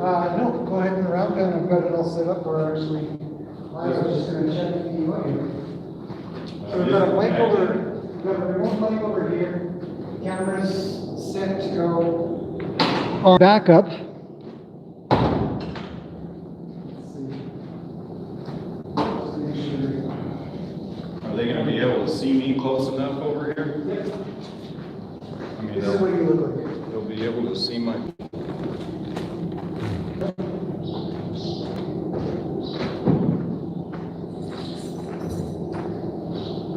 No, go ahead and round down. I've got it all set up, or actually, I was just going to check the audio. So we've got a mic over, we've got a remote mic over here. Camera's set to go on backup. Are they going to be able to see me close enough over here? Yep. I mean, This is what you look like. they'll be able to see my.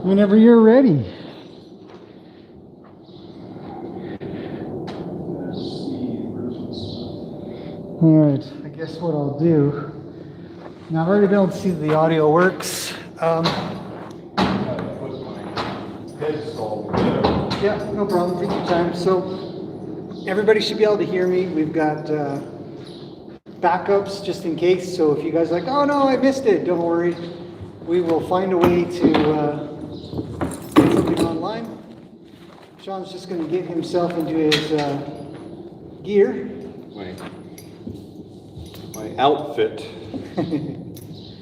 Whenever you're ready. All right, I guess what I'll do, now I've already been able to see that the audio works. Yeah, no problem, take your time. So everybody should be able to hear me. We've got backups just in case. So if you guys are like, oh no, I missed it, don't worry. We will find a way to get something online. Sean's just going to get himself into his gear. My outfit.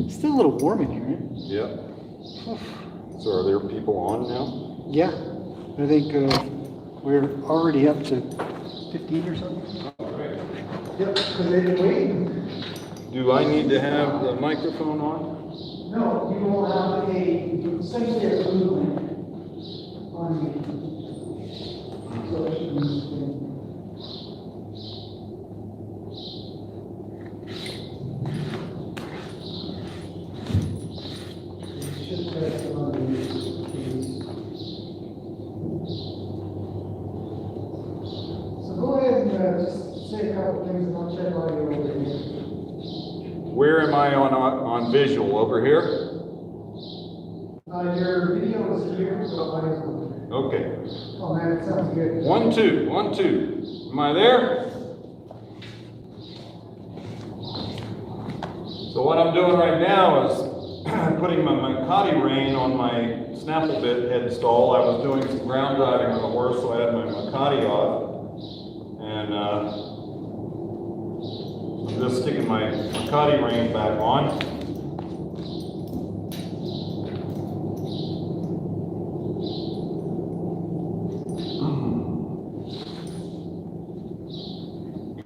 Still a little warm in here, right? Yep. So are there people on now? Yeah, I think we're already up to 15 or something. All right. Yep, because they've been waiting. Do I need to have the microphone on? No, you will have essentially a blue link on you. So it should be so go ahead and just say a couple things and I'll check audio over here. Where am I on visual? Over here? Your video is here, so audio's over there. Okay. Oh man, it sounds good. 1, 2, 1, 2. Am I there? So what I'm doing right now is putting my Makati rein on my snaffle bit head stall. I was doing some ground driving on the horse, so I had my Makati off. And I'm just sticking my Makati rein back on.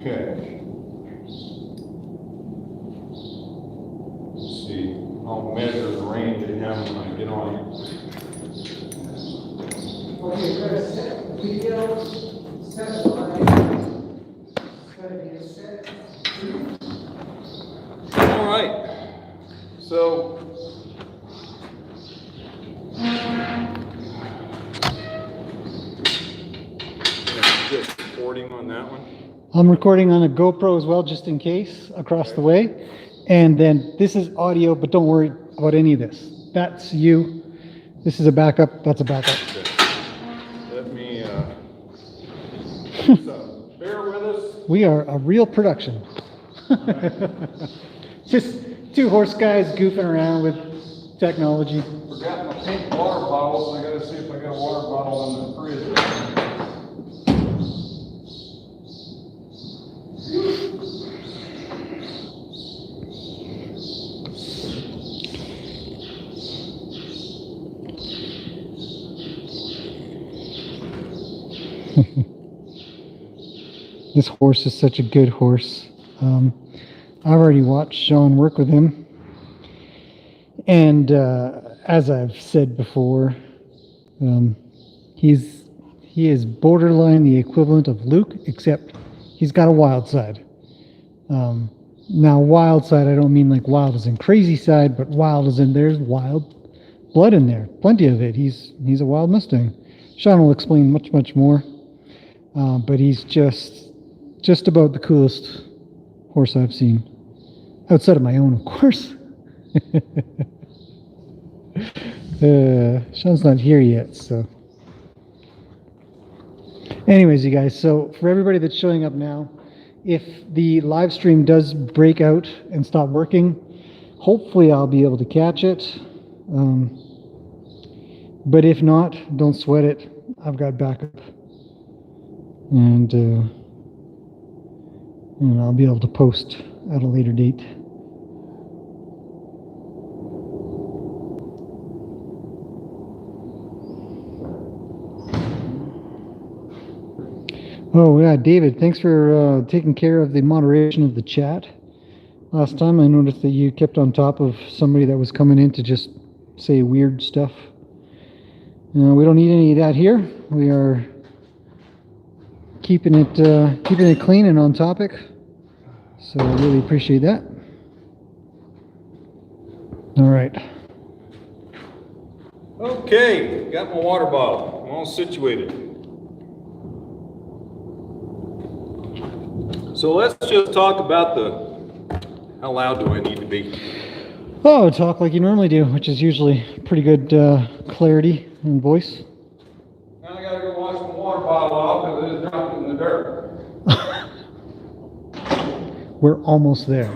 Okay. Let's see. I'll measure the range of him when I get on. Okay, we're gonna set video, set audio, set. All right. So just recording on that one. I'm recording on a GoPro as well, just in case, across the way. And then this is audio, but don't worry about any of this. That's you. This is a backup. That's a backup. Okay. Let me so bear with us. We are a real production. Just two horse guys goofing around with technology. Forgot my pink water bottle, so I gotta see if I got a water bottle in the fridge. This horse is such a good horse. I've already watched Sean work with him. And as I've said before, he is borderline the equivalent of Luke, except he's got a wild side. Now, wild side, I don't mean like wild as in crazy side, but wild as in there's wild blood in there. Plenty of it. He's a wild Mustang. Sean will explain much more. But he's just about the coolest horse I've seen. Outside of my own, of course. Sean's not here yet, so. Anyways, you guys, so for everybody that's showing up now, if the live stream does break out and stop working, hopefully I'll be able to catch it. But if not, don't sweat it. I've got backup. And and I'll be able to post at a later date. Oh yeah, David, thanks for taking care of the moderation of the chat. Last time I noticed that you kept on top of somebody that was coming in to just say weird stuff. We don't need any of that here. We are keeping it clean and on topic. So I really appreciate that. All right. Okay, got my water bottle. I'm all situated. So let's just talk about how loud do I need to be? Oh, talk like you normally do, which is usually pretty good clarity in voice. Now I gotta go wash my water bottle off because it is dropped in the dirt. We're almost there.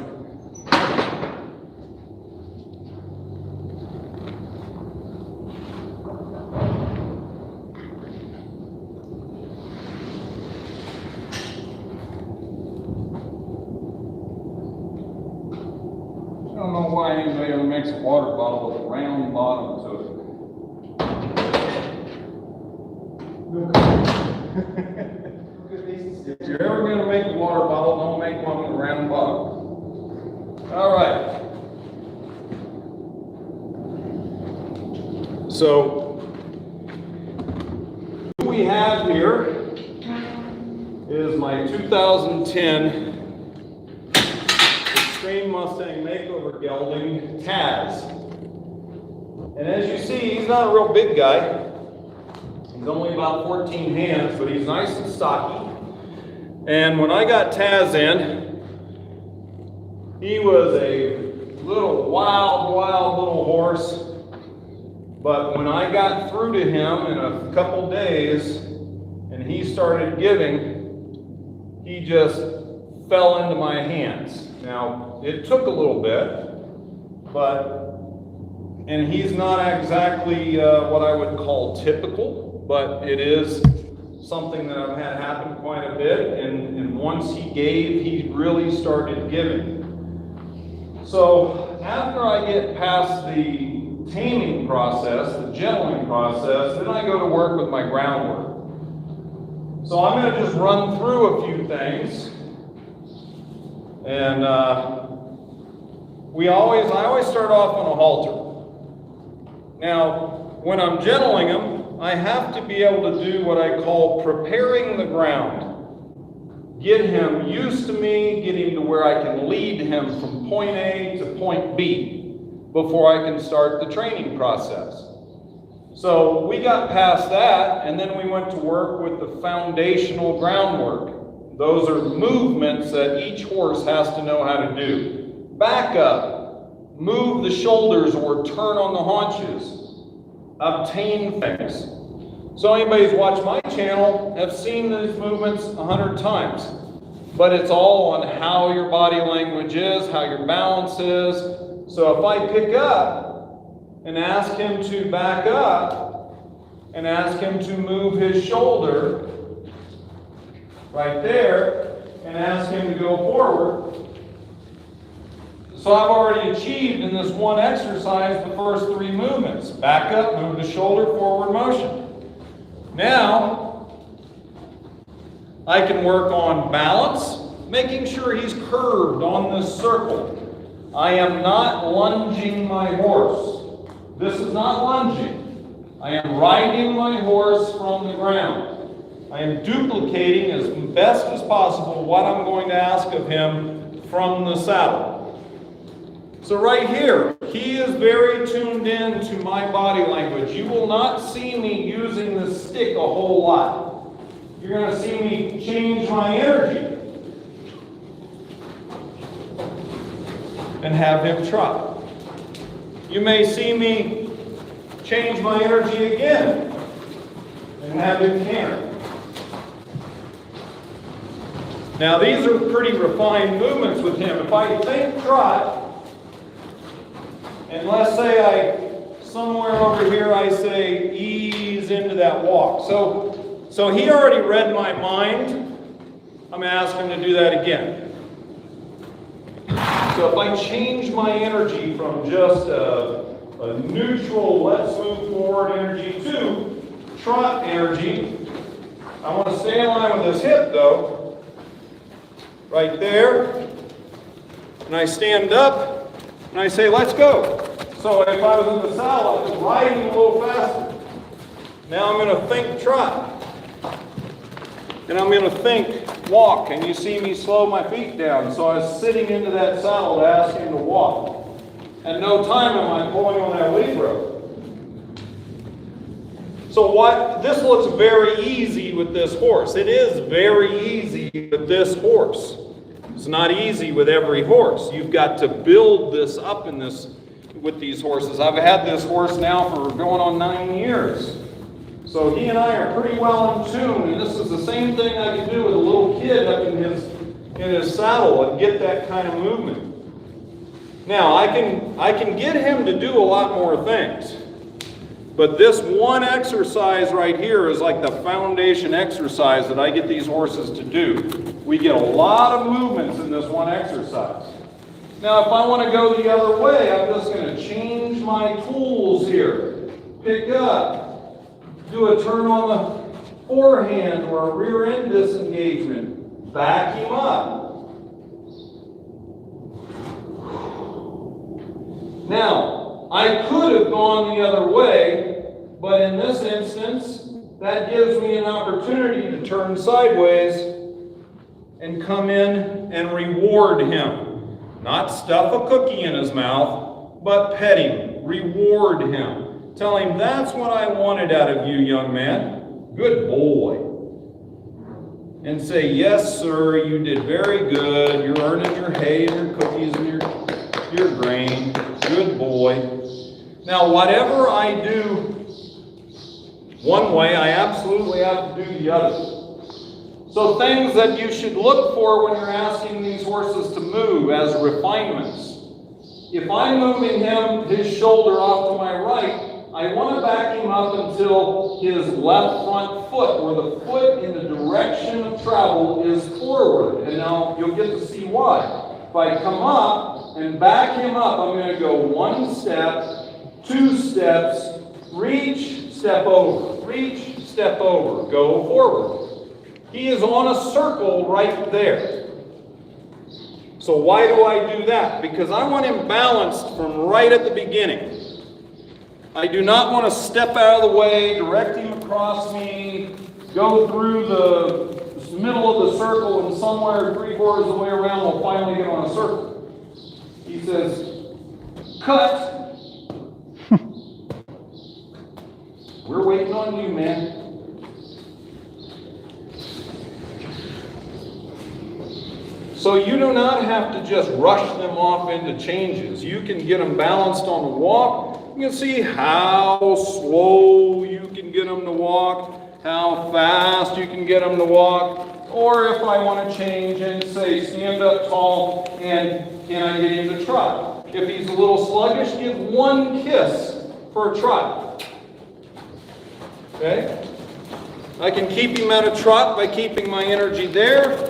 I don't know why anybody ever makes a water bottle with a round bottom to it. If you're ever going to make a water bottle, don't make one with a round bottom. All right. So, what we have here is my 2010 Extreme Mustang Makeover Gelding Taz. And as you see, he's not a real big guy. He's only about 14 hands, but he's nice and stocky. And when I got Taz in, he was a little wild little horse. But when I got through to him in a couple days and he started giving, he just fell into my hands. Now, it took a little bit, and he's not exactly what I would call typical, but it is something that I've had happen quite a bit, and once he gave, he really started giving. So, after I get past the taming process, the gentling process, then I go to work with my groundwork. So I'm going to just run through a few things. And I always start off on a halter. Now, when I'm gentling him, I have to be able to do what I call preparing the ground. Get him used to me, get him to where I can lead him from point A to point B before I can start the training process. So we got past that, and then we went to work with the foundational groundwork. Those are movements that each horse has to know how to do. Back up, move the shoulders or turn on the haunches, obtain things. So anybody who's watched my channel have seen these movements 100 times. But it's all on how your body language is, how your balance is. So if I pick up and ask him to back up and ask him to move his shoulder right there and ask him to go forward. So I've already achieved in this one exercise the first three movements. Back up, move the shoulder, forward motion. Now, I can work on balance, making sure he's curved on this circle. I am not lunging my horse. This is not lunging. I am riding my horse from the ground. I am duplicating as best as possible what I'm going to ask of him from the saddle. So right here, he is very tuned in to my body language. You will not see me using the stick a whole lot. You're going to see me change my energy and have him trot. You may see me change my energy again and have him canter. Now these are pretty refined movements with him. If I think trot, and let's say somewhere over here I say ease into that walk. So he already read my mind. I'm going to ask him to do that again. So if I change my energy from just a neutral, let's move forward energy to trot energy, I want to stay in line with this hip though, right there, and I stand up and I say, let's go. So if I was in the saddle, I was riding a little faster. Now I'm going to think trot. And I'm going to think walk. And you see me slow my feet down. So I was sitting into that saddle to ask him to walk. At no time am I pulling on that lead rope. So this looks very easy with this horse. It is very easy with this horse. It's not easy with every horse. You've got to build this up with these horses. I've had this horse now for going on 9 years. So he and I are pretty well in tune, and this is the same thing I can do with a little kid up in his saddle and get that kind of movement. Now, I can get him to do a lot more things, but this one exercise right here is like the foundation exercise that I get these horses to do. We get a lot of movements in this one exercise. Now, if I want to go the other way, I'm just going to change my tools here. Pick up. Do a turn on the forehand or a rear end disengagement. Back him up. Now, I could have gone the other way, but in this instance, that gives me an opportunity to turn sideways and come in and reward him. Not stuff a cookie in his mouth, but pet him, reward him. Tell him, that's what I wanted out of you, young man. Good boy. And say, yes, sir, you did very good. You're earning your hay and your cookies and your grain. Good boy. Now, whatever I do one way, I absolutely have to do the other. So things that you should look for when you're asking these horses to move as refinements. If I'm moving his shoulder off to my right, I want to back him up until his left front foot, or the foot in the direction of travel, is forward. And now you'll get to see why. If I come up and back him up, I'm going to go 1 step, 2 steps, reach, step over, reach, step over, go forward. He is on a circle right there. So why do I do that? Because I want him balanced from right at the beginning. I do not want to step out of the way, direct him across me, go through the middle of the circle, and somewhere 3/4 of the way around we'll finally get on a circle. He says, cut. We're waiting on you, man. So you do not have to just rush them off into changes. You can get them balanced on the walk. You can see how slow you can get them to walk, how fast you can get them to walk. Or if I want to change and say stand up tall and can I get him to trot? If he's a little sluggish, give 1 kiss for a trot. Okay? I can keep him at a trot by keeping my energy there.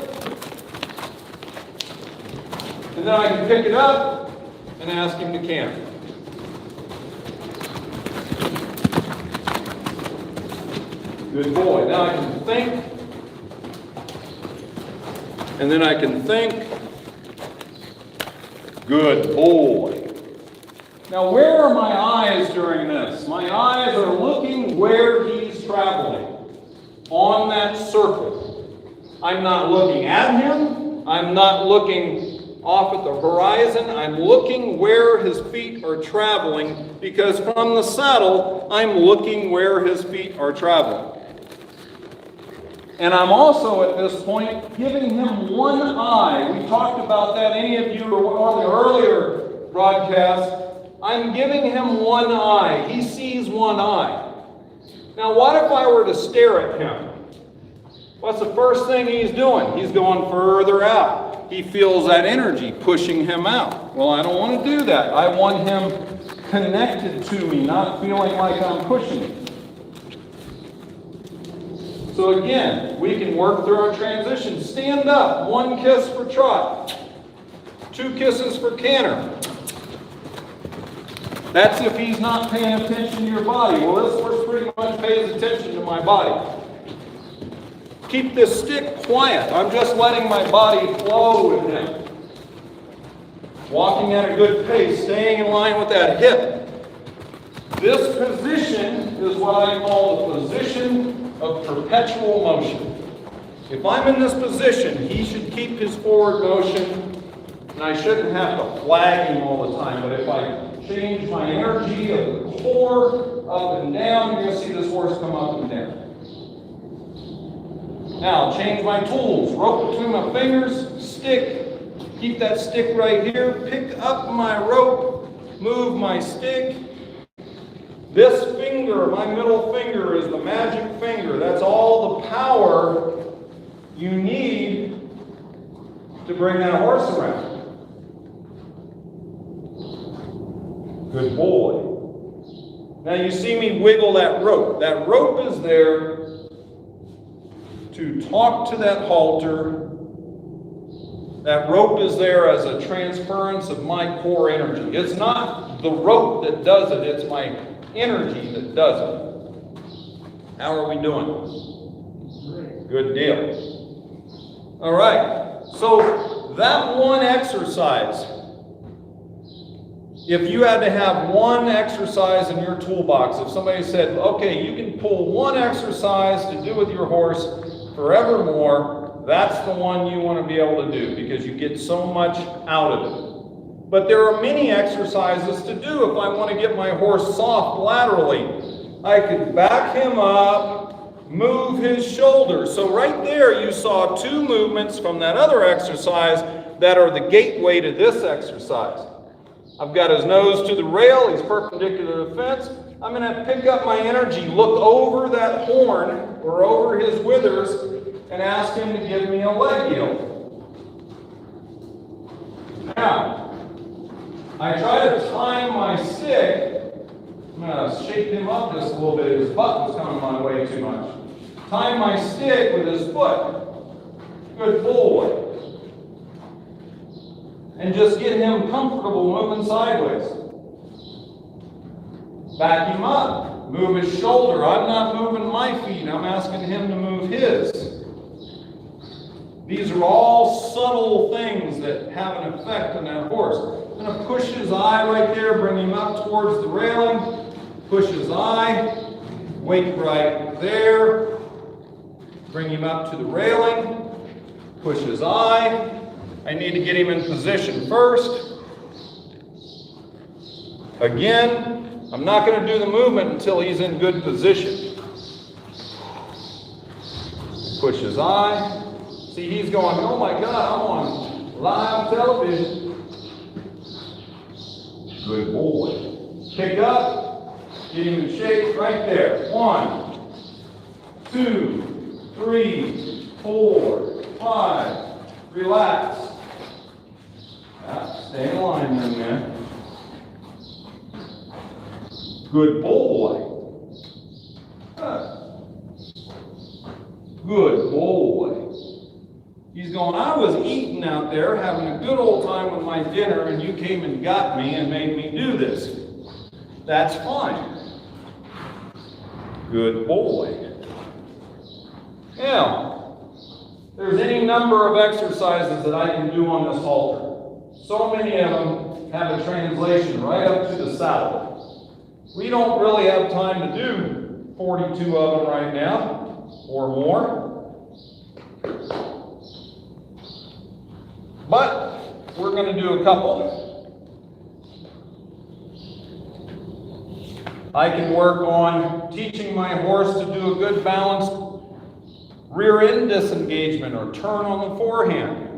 And then I can pick it up and ask him to canter. Good boy. Now I can think. And then I can think. Good boy. Now where are my eyes during this? My eyes are looking where he's traveling. On that circle. I'm not looking at him. I'm not looking off at the horizon. I'm looking where his feet are traveling, because from the saddle, I'm looking where his feet are traveling. And I'm also at this point giving him 1 eye. We talked about that. Any of you who were on the earlier broadcast, I'm giving him 1 eye. He sees 1 eye. Now, what if I were to stare at him? What's the first thing he's doing? He's going further out. He feels that energy pushing him out. Well, I don't want to do that. I want him connected to me, not feeling like I'm pushing him. So again, we can work through our transition. Stand up, 1 kiss for trot. 2 kisses for canter. That's if he's not paying attention to your body. Well, this horse pretty much pays attention to my body. Keep this stick quiet. I'm just letting my body flow with him. Walking at a good pace, staying in line with that hip. This position is what I call the position of perpetual motion. If I'm in this position, he should keep his forward motion, and I shouldn't have to flag him all the time. But if I change my energy of the core up and down, you're going to see this horse come up and down. Now, change my tools. Rope between my fingers, stick. Keep that stick right here. Pick up my rope. Move my stick. This finger, my middle finger, is the magic finger. That's all the power you need to bring that horse around. Good boy. Now you see me wiggle that rope. That rope is there to talk to that halter. That rope is there as a transference of my core energy. It's not the rope that does it, it's my energy that does it. How are we doing? Good deal. All right, so that one exercise, if you had to have one exercise in your toolbox, if somebody said, okay, you can pull one exercise to do with your horse forevermore, that's the one you want to be able to do because you get so much out of it. But there are many exercises to do if I want to get my horse soft laterally. I could back him up, move his shoulders. So right there you saw 2 movements from that other exercise that are the gateway to this exercise. I've got his nose to the rail, he's perpendicular to the fence. I'm going to pick up my energy, look over that horn or over his withers, and ask him to give me a leg heel. Now, I try to time my stick. I'm going to shake him up just a little bit. His butt was coming my way too much. Time my stick with his foot. Good boy. And just get him comfortable moving sideways. Back him up. Move his shoulder. I'm not moving my feet. I'm asking him to move his. These are all subtle things that have an effect on that horse. I'm going to push his eye right there, bring him up towards the railing. Push his eye. Wait right there. Bring him up to the railing. Push his eye. I need to get him in position first. Again, I'm not going to do the movement until he's in good position. Push his eye. See, he's going, oh my God, I'm on live television. Good boy. Pick up, get him in shape right there. 1, 2, 3, 4, 5. Relax. Stay in line, young man. Good boy. Good boy. He's going, I was eating out there, having a good old time with my dinner, and you came and got me and made me do this. That's fine. Good boy. Now, there's any number of exercises that I can do on this halter. So many of them have a translation right up to the saddle. We don't really have time to do 42 of them right now, or more. But we're going to do a couple. I can work on teaching my horse to do a good balanced rear end disengagement or turn on the forehand.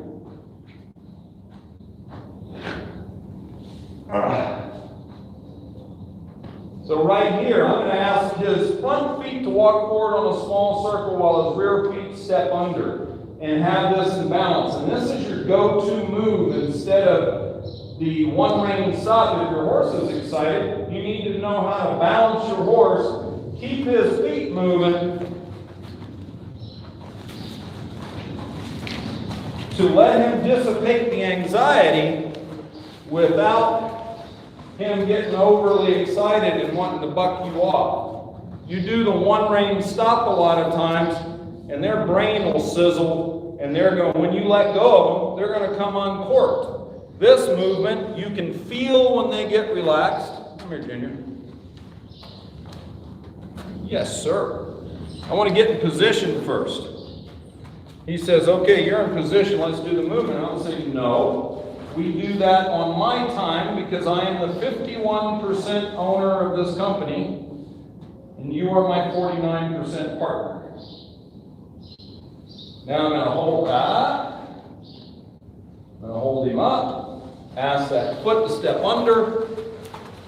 So right here, I'm going to ask his front feet to walk forward on a small circle while his rear feet step under and have this in balance. And this is your go-to move instead of the one-rein stop. If your horse is excited, you need to know how to balance your horse, keep his feet moving, to let him dissipate the anxiety without him getting overly excited and wanting to buck you off. You do the one rein stop a lot of times, and their brain will sizzle, and they're going, when you let go of them, they're going to come uncorked. This movement, you can feel when they get relaxed. Come here, Junior. Yes, sir. I want to get in position first. He says, okay, you're in position, let's do the movement. And I'll say, no, we do that on my time because I am the 51% owner of this company, and you are my 49% partner. Now I'm going to hold that. I'm going to hold him up, ask that foot to step under,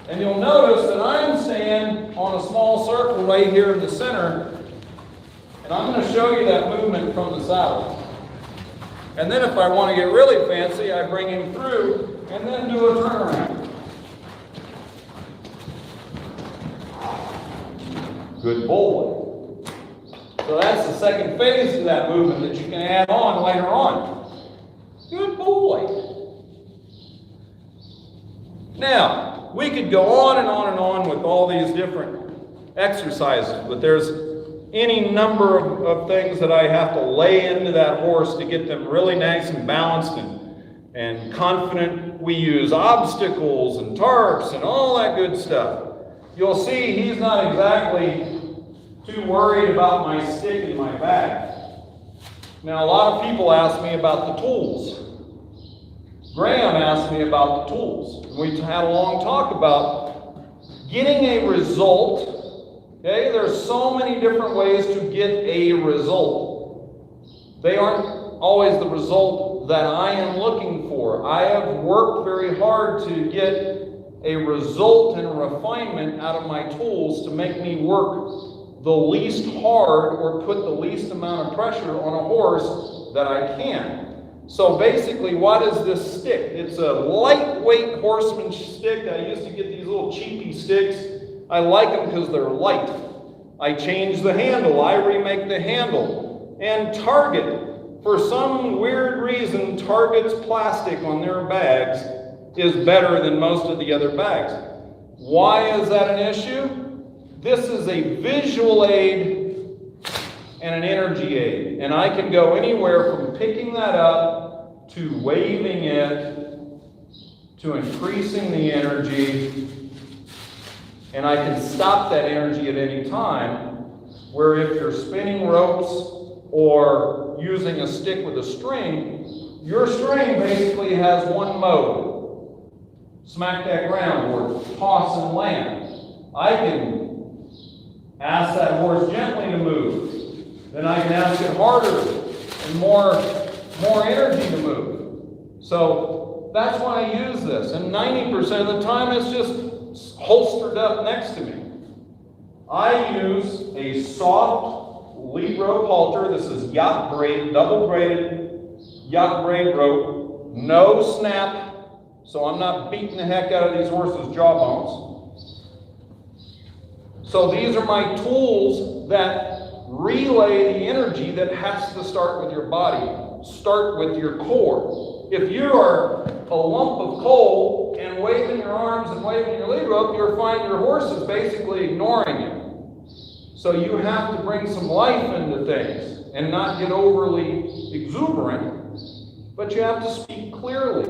and you'll notice that I'm staying on a small circle right here in the center. And I'm going to show you that movement from the saddle. And then if I want to get really fancy, I bring him through and then do a turnaround. Good boy. So that's the second phase to that movement that you can add on later on. Good boy. Now, we could go on and on and on with all these different exercises, but there's any number of things that I have to lay into that horse to get them really nice and balanced and confident. We use obstacles and tarps and all that good stuff. You'll see he's not exactly too worried about my stick in my bag. Now, a lot of people ask me about the tools. Graham asked me about the tools. We had a long talk about getting a result. Okay, there's so many different ways to get a result. They aren't always the result that I am looking for. I have worked very hard to get a result and a refinement out of my tools to make me work the least hard or put the least amount of pressure on a horse that I can. So basically, what is this stick? It's a lightweight horseman stick. I used to get these little cheapy sticks. I like them because they're light. I change the handle. I remake the handle. And Target, for some weird reason, Target's plastic on their bags is better than most of the other bags. Why is that an issue? This is a visual aid and an energy aid. And I can go anywhere from picking that up to waving it to increasing the energy. And I can stop that energy at any time, where if you're spinning ropes or using a stick with a string, your string basically has one mode. Smack that ground or toss and land. I can ask that horse gently to move. Then I can ask it harder and more energy to move. So that's why I use this. And 90% of the time it's just holstered up next to me. I use a soft lead rope halter. This is yacht braid, double braided yacht braid rope. No snap, so I'm not beating the heck out of these horses' jawbones. So these are my tools that relay the energy that has to start with your body, start with your core. If you are a lump of coal and waving your arms and waving your lead rope, you'll find your horse is basically ignoring you. So you have to bring some life into things and not get overly exuberant, but you have to speak clearly.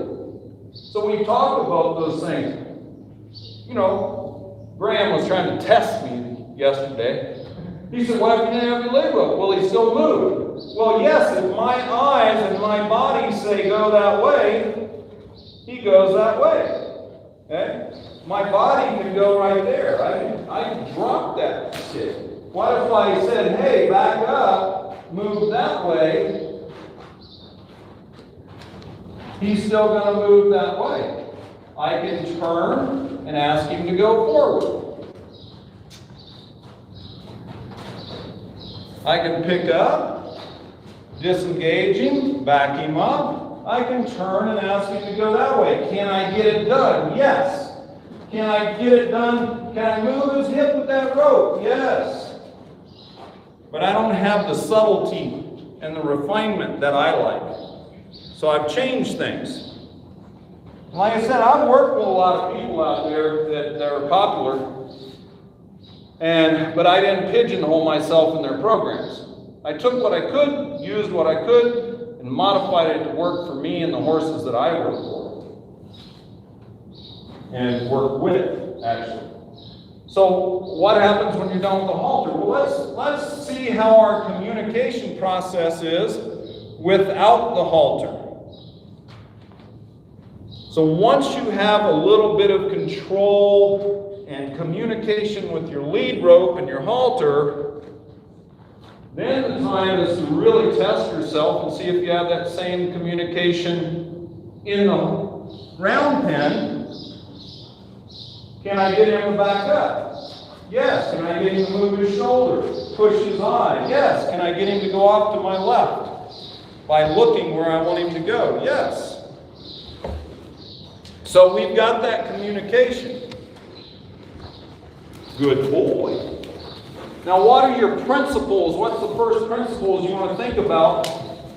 So we talk about those things. You know, Graham was trying to test me yesterday. He said, "Why if you didn't have your lead rope? Will he still move?" Well, yes, if my eyes and my body say go that way, he goes that way. Okay? My body can go right there. I can drop that stick. What if I said, "Hey, back up, move that way"? He's still going to move that way. I can turn and ask him to go forward. I can pick up, disengage him, back him up. I can turn and ask him to go that way. Can I get it done? Yes. Can I get it done? Can I move his hip with that rope? Yes. But I don't have the subtlety and the refinement that I like. So I've changed things. Like I said, I've worked with a lot of people out there that are popular, but I didn't pigeonhole myself in their programs. I took what I could, used what I could, and modified it to work for me and the horses that I work for. And work with, actually. So what happens when you're done with the halter? Well, let's see how our communication process is without the halter. So once you have a little bit of control and communication with your lead rope and your halter, then the time is to really test yourself and see if you have that same communication in the round pen. Can I get him to back up? Yes. Can I get him to move his shoulder, push his eye? Yes. Can I get him to go off to my left by looking where I want him to go? Yes. So we've got that communication. Good boy. Now what are your principles? What's the first principles you want to think about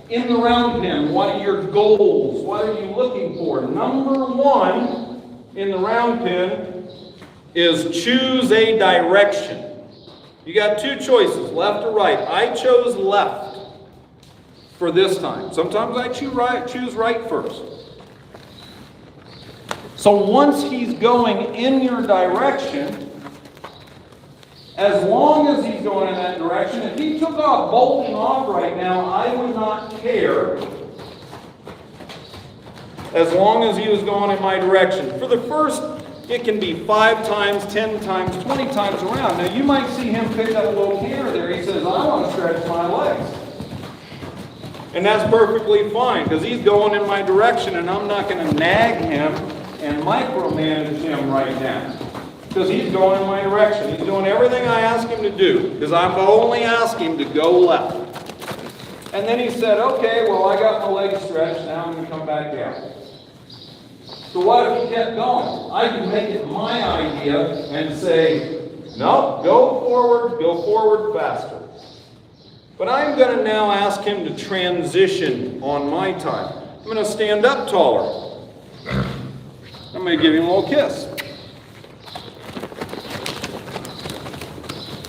in the round pen? What are your goals? What are you looking for? Number one in the round pen is choose a direction. You got two choices, left or right. I chose left for this time. Sometimes I choose right first. So once he's going in your direction, as long as he's going in that direction, if he took off bolting off right now, I would not care, as long as he was going in my direction. For the first, it can be 5 times, 10 times, 20 times around. Now you might see him pick up a little canter there. He says, I want to stretch my legs. And that's perfectly fine, because he's going in my direction, and I'm not going to nag him and micromanage him right now, because he's going in my direction. He's doing everything I ask him to do, because I'm only asking him to go left. And then he said, okay, well, I got my legs stretched, now I'm going to come back down. So what if he kept going? I can make it my idea and say, no, go forward faster. But I'm going to now ask him to transition on my time. I'm going to stand up taller. I'm going to give him a little kiss.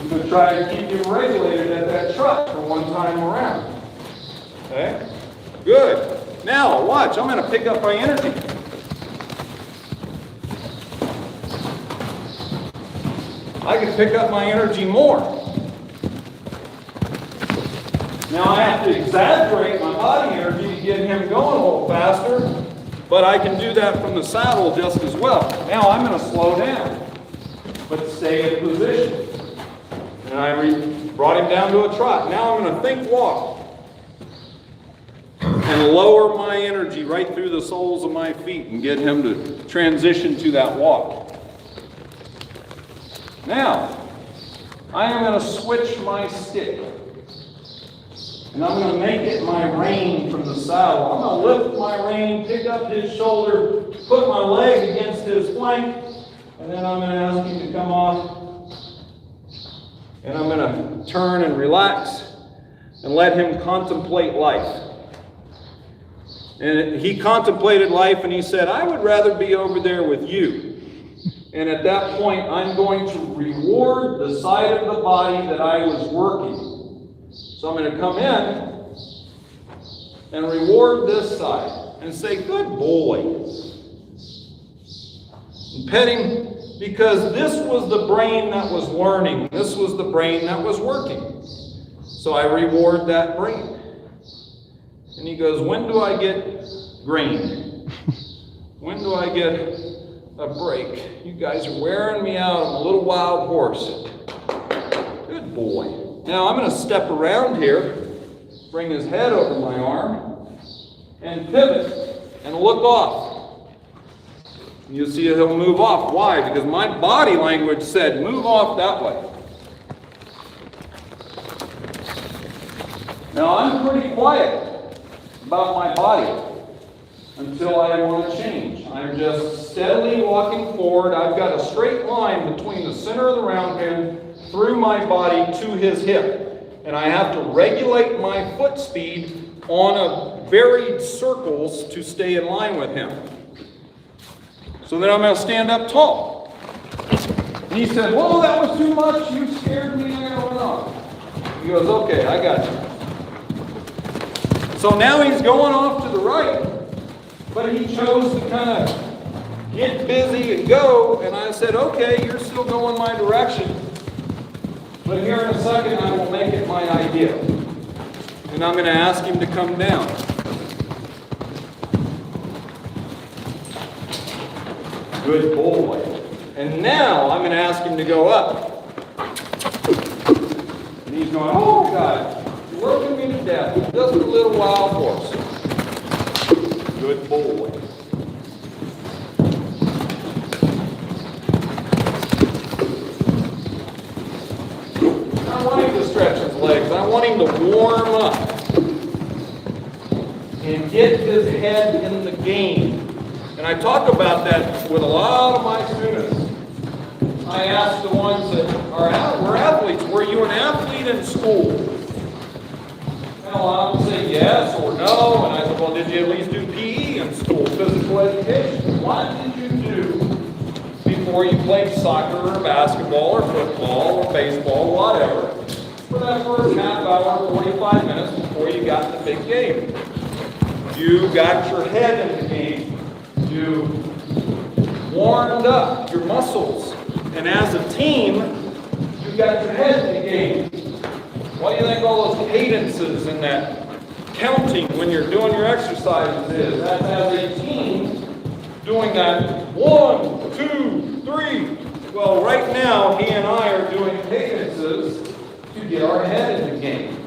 I'm going to try to keep him regulated at that trot for one time around. Okay? Good. Now, watch. I'm going to pick up my energy. I can pick up my energy more. Now I have to exaggerate my body energy to get him going a little faster, but I can do that from the saddle just as well. Now I'm going to slow down, but stay in position. And I brought him down to a trot. Now I'm going to think walk and lower my energy right through the soles of my feet and get him to transition to that walk. Now, I am going to switch my stick. And I'm going to make it my rein from the saddle. I'm going to lift my rein, pick up his shoulder, put my leg against his flank, and then I'm going to ask him to come off. And I'm going to turn and relax and let him contemplate life. And he contemplated life and he said, I would rather be over there with you. And at that point, I'm going to reward the side of the body that I was working. So I'm going to come in and reward this side and say, good boy. And pet him, because this was the brain that was learning. This was the brain that was working. So I reward that brain. And he goes, when do I get grain? When do I get a break? You guys are wearing me out. I'm a little wild horse. Good boy. Now I'm going to step around here, bring his head over my arm, and pivot and look off. And you'll see he'll move off. Why? Because my body language said, move off that way. Now I'm pretty quiet about my body until I want to change. I'm just steadily walking forward. I've got a straight line between the center of the round pen through my body to his hip. And I have to regulate my foot speed on a varied circles to stay in line with him. So then I'm going to stand up tall. And he said, whoa, that was too much. You scared me. I went off. He goes, okay, I got you. So now he's going off to the right, but he chose to kind of get busy and go. And I said, okay, you're still going my direction. But here in a second, I will make it my idea. And I'm going to ask him to come down. Good boy. And now I'm going to ask him to go up. And he's going, oh, God, you're working me to death. Just a little while for us. Good boy. I want him to stretch his legs. I want him to warm up and get his head in the game. And I talk about that with a lot of my students. I ask the ones that were athletes, were you an athlete in school? And a lot of them say yes or no. And I said, well, did you at least do PE in school, physical education? What did you do before you played soccer or basketball or football or baseball, whatever, for that first half hour, 45 minutes before you got in the big game? You got your head in the game. You warmed up your muscles. And as a team, you got your head in the game. What do you think all those cadences and that counting when you're doing your exercises is? That's as a team doing that 1, 2, 3. Well, right now, he and I are doing cadences to get our head in the game.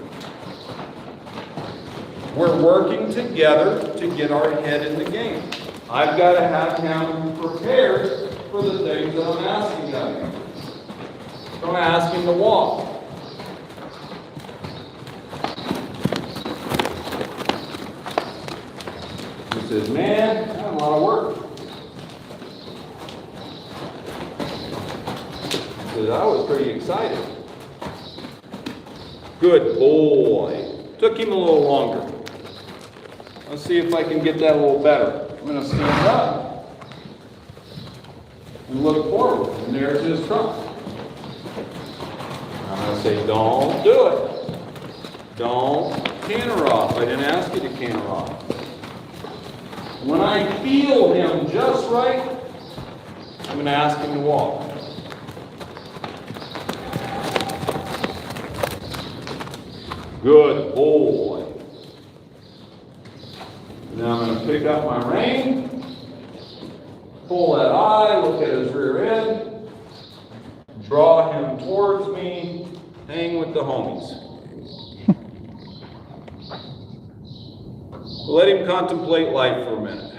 We're working together to get our head in the game. I've got to have him prepared for the things that I'm asking of him. So I'm asking him to walk. He says, man, that's a lot of work. He says, I was pretty excited. Good boy. Took him a little longer. Let's see if I can get that a little better. I'm going to stand up and look forward, and there's his trunk. I'm going to say, don't do it. Don't canter off. I didn't ask you to canter off. When I feel him just right, I'm going to ask him to walk. Good boy. Now I'm going to pick up my rein, pull that eye, look at his rear end, draw him towards me, hang with the homies. Let him contemplate life for a minute.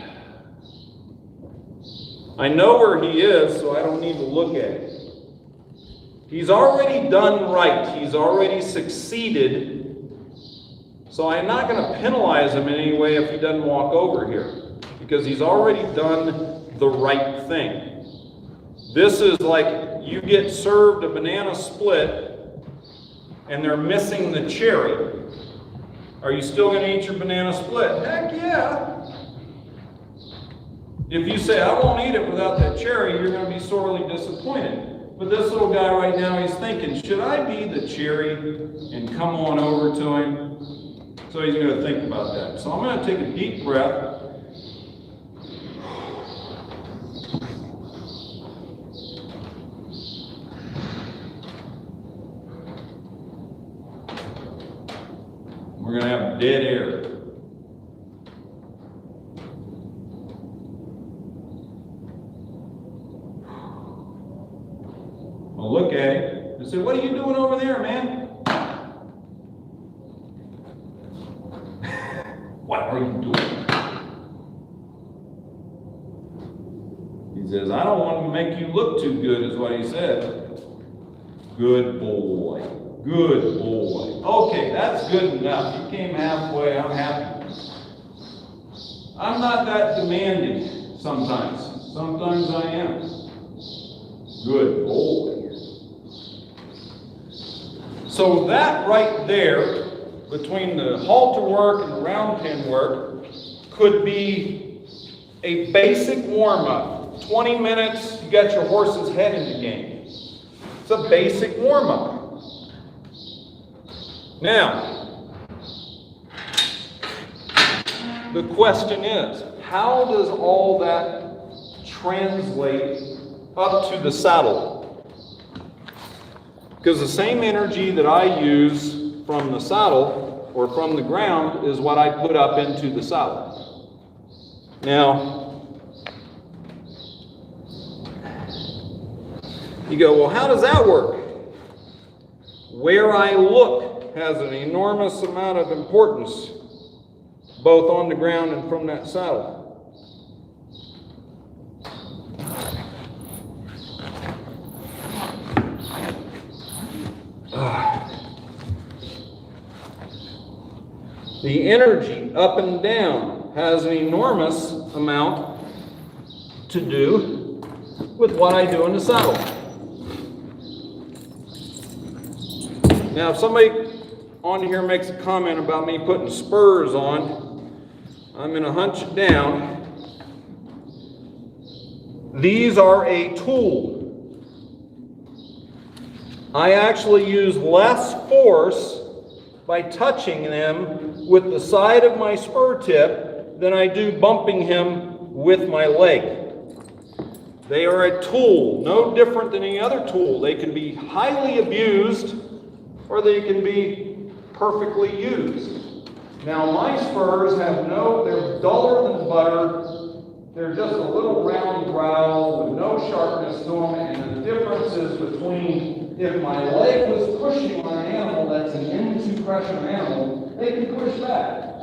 I know where he is, so I don't need to look at him. He's already done right. He's already succeeded. So I'm not going to penalize him in any way if he doesn't walk over here, because he's already done the right thing. This is like you get served a banana split and they're missing the cherry. Are you still going to eat your banana split? Heck yeah. If you say, I won't eat it without that cherry, you're going to be sorely disappointed. But this little guy right now, he's thinking, should I be the cherry and come on over to him? So he's going to think about that. So I'm going to take a deep breath. We're going to have dead air. I'll look at him and say, what are you doing over there, man? What are you doing? He says, I don't want to make you look too good, is what he said. Good boy. Good boy. Okay, that's good enough. You came halfway. I'm happy. I'm not that demanding sometimes. Sometimes I am. Good boy. So that right there between the halter work and the round pin work could be a basic warm-up. 20 minutes, you got your horse's head in the game. It's a basic warm-up. Now, the question is, how does all that translate up to the saddle? Because the same energy that I use from the saddle or from the ground is what I put up into the saddle. Now, you go, well, how does that work? Where I look has an enormous amount of importance, both on the ground and from that saddle. The energy up and down has an enormous amount to do with what I do in the saddle. Now, if somebody on here makes a comment about me putting spurs on, I'm going to hunch it down. These are a tool. I actually use less force by touching them with the side of my spur tip than I do bumping him with my leg. They are a tool, no different than any other tool. They can be highly abused or they can be perfectly used. Now my spurs have they're duller than butter. They're just a little round growl with no sharpness to them, and the difference is between if my leg was pushing my animal that's an into pressure animal, they can push back.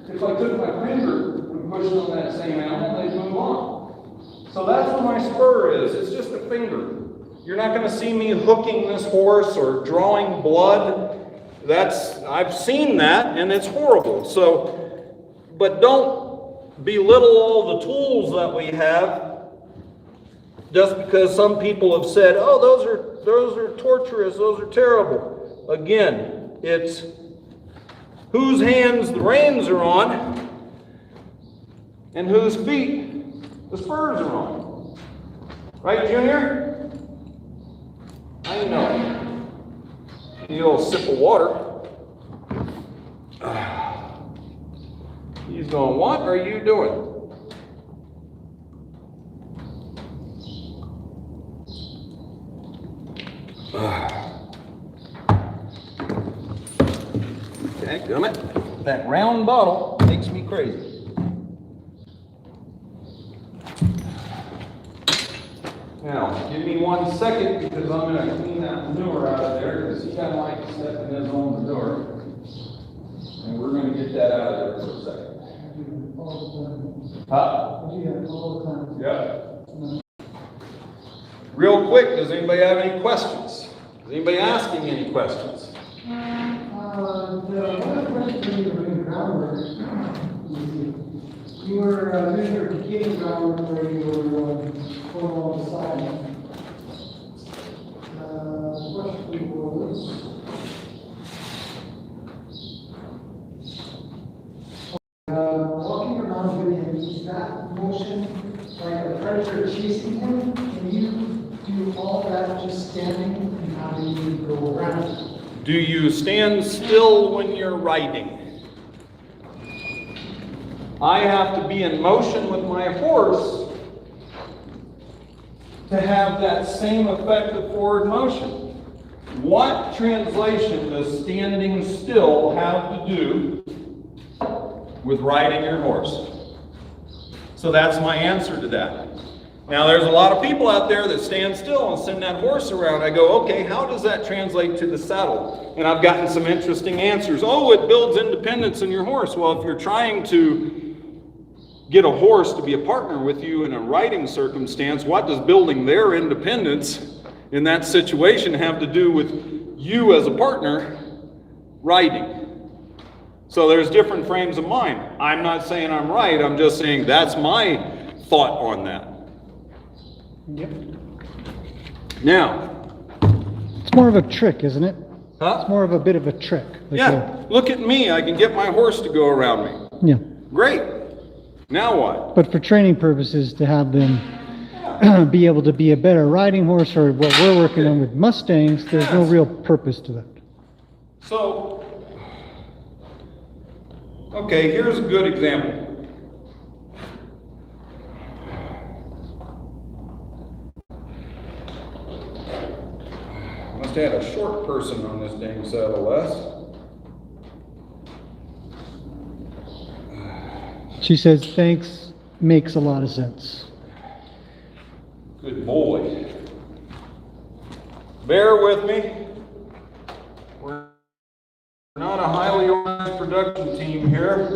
If I took my finger and pushed on that same animal, they'd move on. So that's what my spur is. It's just a finger. You're not going to see me hooking this horse or drawing blood. I've seen that, and it's horrible. So, but don't belittle all the tools that we have just because some people have said, oh, those are torturous, those are terrible. Again, it's whose hands the reins are on and whose feet the spurs are on. Right, Junior? I know. Need a little sip of water. He's going, what are you doing? Okay, gummit. That round bottle makes me crazy. Now, give me 1 second because I'm going to clean that manure out of there because he kind of likes stepping his own manure. And we're going to get that out of there for a second. Huh? Yeah. Real quick, does anybody have any questions? Is anybody asking any questions? You were doing your beginning groundwork where you were going along the side. The question was, walking around with him, is that motion like a predator chasing him? Can you do all that just standing, and how do you go around? Do you stand still when you're riding? I have to be in motion with my horse to have that same effect of forward motion. What translation does standing still have to do with riding your horse? So that's my answer to that. Now there's a lot of people out there that stand still and send that horse around. I go, okay, how does that translate to the saddle? And I've gotten some interesting answers. Oh, it builds independence in your horse. Well, if you're trying to get a horse to be a partner with you in a riding circumstance, what does building their independence in that situation have to do with you as a partner riding? So there's different frames of mind. I'm not saying I'm right, I'm just saying that's my thought on that. Yep. Now, it's more of a trick, isn't it? Huh? It's more of a bit of a trick. Like Yeah, look at me. I can get my horse to go around me. Yeah. Great. Now what? But for training purposes, to have them be able to be a better riding horse, or what we're working on with Mustangs, there's no real purpose to that. So, okay, here's a good example. Must have had a short person on this dang saddle, Les. She says, thanks, makes a lot of sense. Good boy. Bear with me. We're not a highly organized production team here.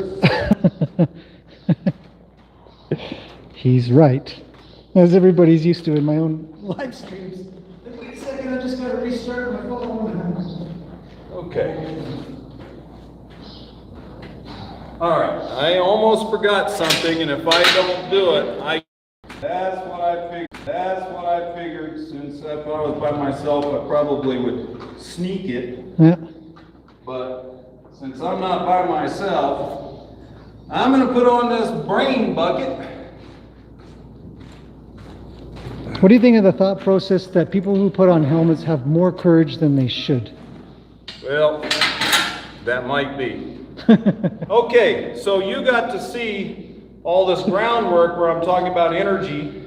He's right. As everybody's used to in my own live streams. Wait a second, I just got to restart my phone. Okay. All right, I almost forgot something, and if I don't do it, that's what I figured. That's what I figured. Since if I was by myself, I probably would sneak it. Yeah. But since I'm not by myself, I'm going to put on this brain bucket. What do you think of the thought process that people who put on helmets have more courage than they should? Well, that might be. Okay, so you got to see all this groundwork where I'm talking about energy,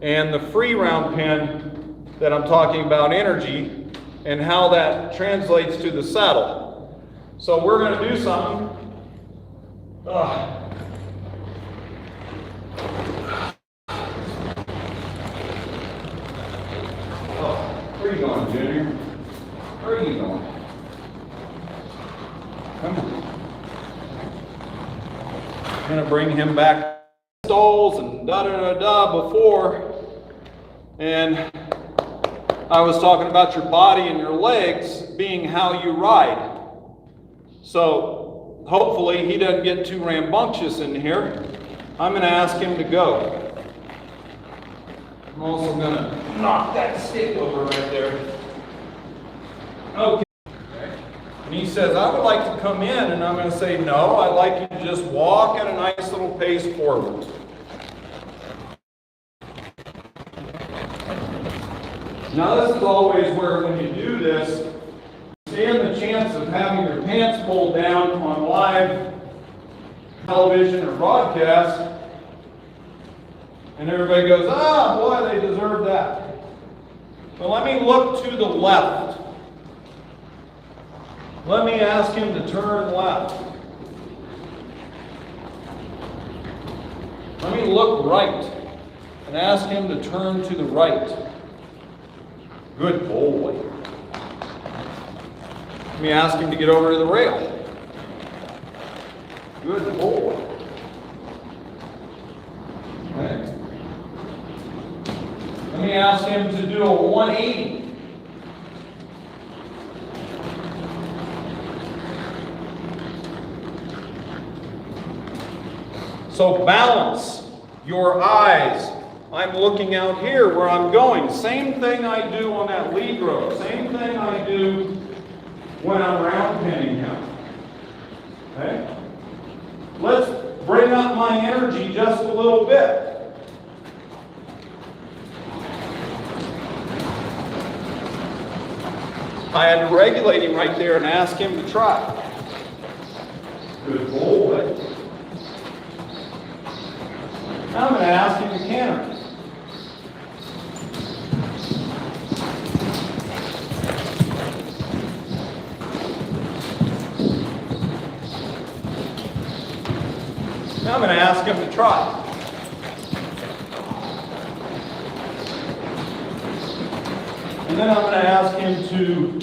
and the free round pin that I'm talking about energy, and how that translates to the saddle. So we're going to do something. Where are you going, Junior? Where are you going? Come on. I'm going to bring him back stalls and da-da-da-da before. And I was talking about your body and your legs being how you ride. So hopefully he doesn't get too rambunctious in here. I'm going to ask him to go. I'm also going to knock that stick over right there. Okay. And he says, I would like to come in, and I'm going to say, no, I'd like you to just walk at a nice little pace forward. Now this is always where when you do this, you stand the chance of having your pants pulled down on live television or broadcast, and everybody goes, ah, boy, they deserve that. So let me look to the left. Let me ask him to turn left. Let me look right and ask him to turn to the right. Good boy. Let me ask him to get over to the rail. Good boy. Okay. Let me ask him to do a 180. So balance your eyes. I'm looking out here where I'm going. Same thing I do on that lead rope. Same thing I do when I'm round pinning him. Okay? Let's bring up my energy just a little bit. I had to regulate him right there and ask him to try. Good boy. Now I'm going to ask him to canter. Now I'm going to ask him to try. And then I'm going to ask him to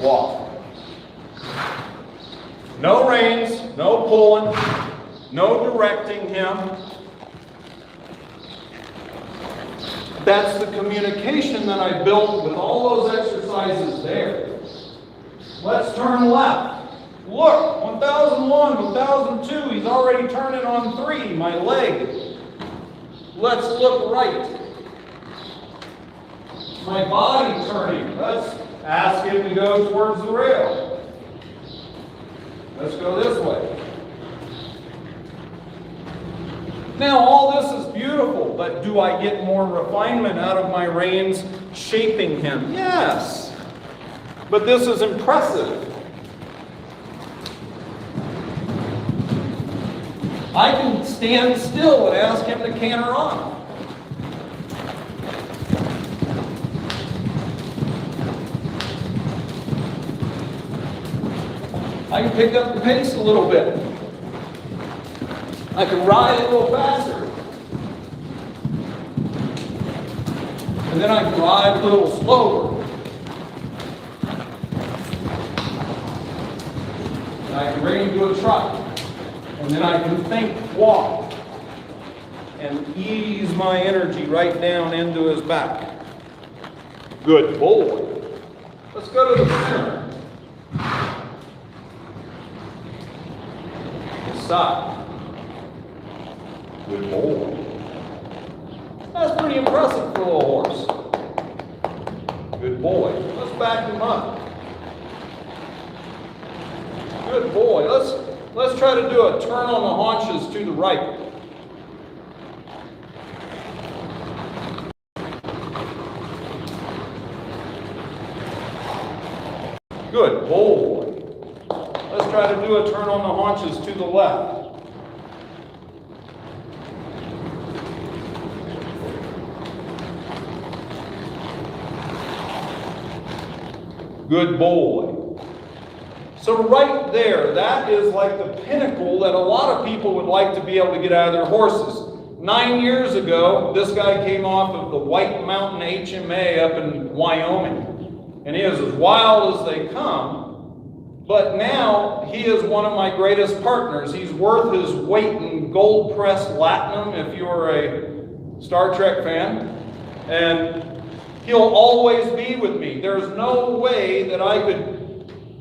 walk. No reins, no pulling, no directing him. That's the communication that I built with all those exercises there. Let's turn left. Look, 1001, 1002, he's already turning on 3, my leg. Let's look right. my body turning? Let's ask him to go towards the rail. Let's go this way. Now all this is beautiful, but do I get more refinement out of my reins shaping him? Yes. But this is impressive. I can stand still and ask him to canter on. I can pick up the pace a little bit. I can ride a little faster. And then I can ride a little slower. And I can bring him to a trot. And then I can think walk. And ease my energy right down into his back. Good boy. Let's go to the center. Side. Good boy. That's pretty impressive for a little horse. Good boy. Let's back him up. Good boy. Let's try to do a turn on the haunches to the right. Good boy. Let's try to do a turn on the haunches to the left. Good boy. So right there, that is like the pinnacle that a lot of people would like to be able to get out of their horses. 9 years ago, this guy came off of the White Mountain HMA up in Wyoming. And he is as wild as they come. But now, he is one of my greatest partners. He's worth his weight in gold-pressed latinum, if you're a Star Trek fan. And he'll always be with me. There's no way that I could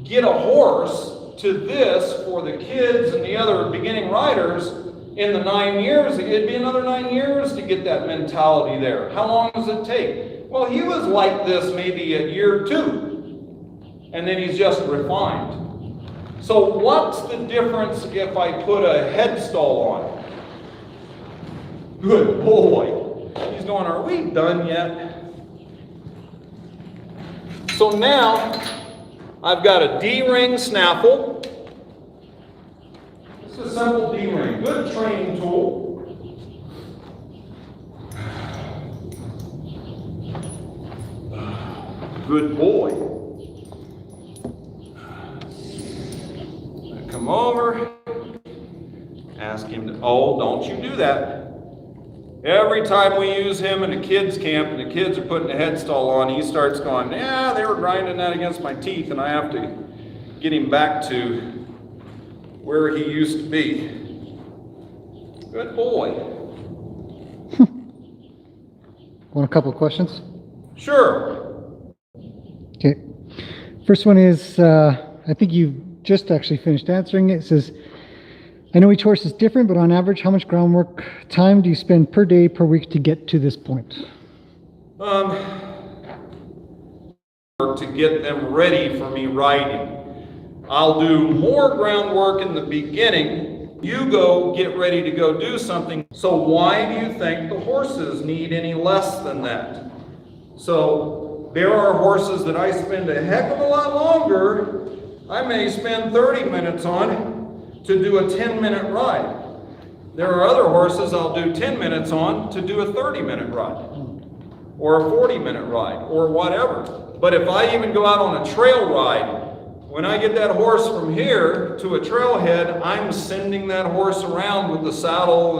get a horse to this for the kids and the other beginning riders in the 9 years. It'd be another 9 years to get that mentality there. How long does it take? Well, he was like this maybe a year or two. And then he's just refined. So what's the difference if I put a head stall on? Good boy. He's going, are we done yet? So now I've got a D-ring snaffle. It's a simple D-ring. Good training tool. Good boy. Come over, ask him to, oh, don't you do that. Every time we use him in a kids camp and the kids are putting a head stall on, he starts going, yeah, they were grinding that against my teeth and I have to get him back to where he used to be. Good boy. Want a couple of questions? Sure. Okay. First one is, I think you just actually finished answering it. It says, I know each horse is different, but on average, how much groundwork time do you spend per day, per week to get to this point? To get them ready for me riding. I'll do more groundwork in the beginning. You go get ready to go do something. So why do you think the horses need any less than that? So there are horses that I spend a heck of a lot longer. I may spend 30 minutes on to do a 10-minute ride. There are other horses I'll do 10 minutes on to do a 30-minute ride, or a 40-minute ride, or whatever. But if I even go out on a trail ride, when I get that horse from here to a trailhead, I'm sending that horse around with the saddle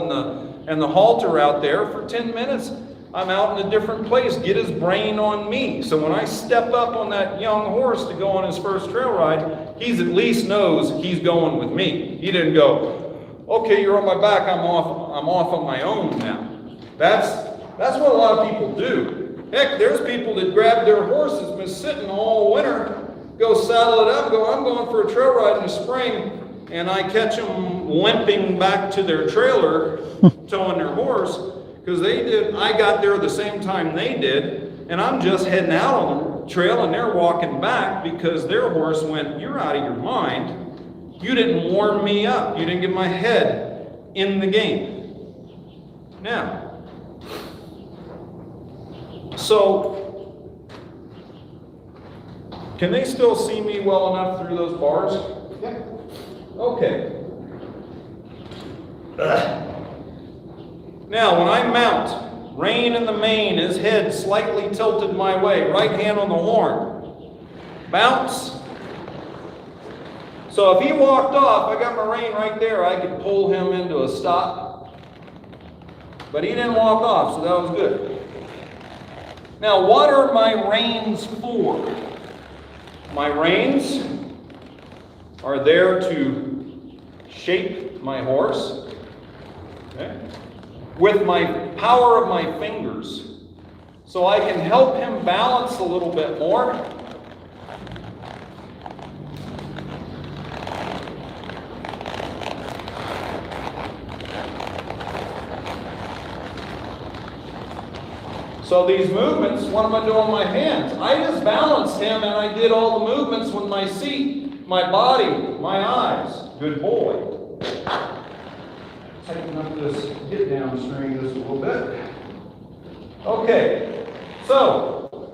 and the halter out there for 10 minutes. I'm out in a different place, get his brain on me. So when I step up on that young horse to go on his first trail ride, he's at least knows he's going with me. He didn't go, okay, you're on my back, I'm off on my own now. That's what a lot of people do. Heck, there's people that grab their horses, been sitting all winter, go saddle it up, go, I'm going for a trail ride in the spring, and I catch them limping back to their trailer, towing their horse. Because I got there the same time they did, and I'm just heading out on the trail, and they're walking back because their horse went, "You're out of your mind. You didn't warm me up. You didn't get my head in the game." Now, so, can they still see me well enough through those bars? Yeah. Okay. Now, when I mount, rein in the mane, his head slightly tilted my way, right hand on the horn. Bounce. So if he walked off, I got my rein right there, I could pull him into a stop. But he didn't walk off, so that was good. Now, what are my reins for? My reins are there to shape my horse, okay, with my power of my fingers, so I can help him balance a little bit more. So these movements, what am I doing with my hands? I just balanced him, and I did all the movements with my seat, my body, my eyes. Good boy. Tighten up this get down string just a little bit. Okay, so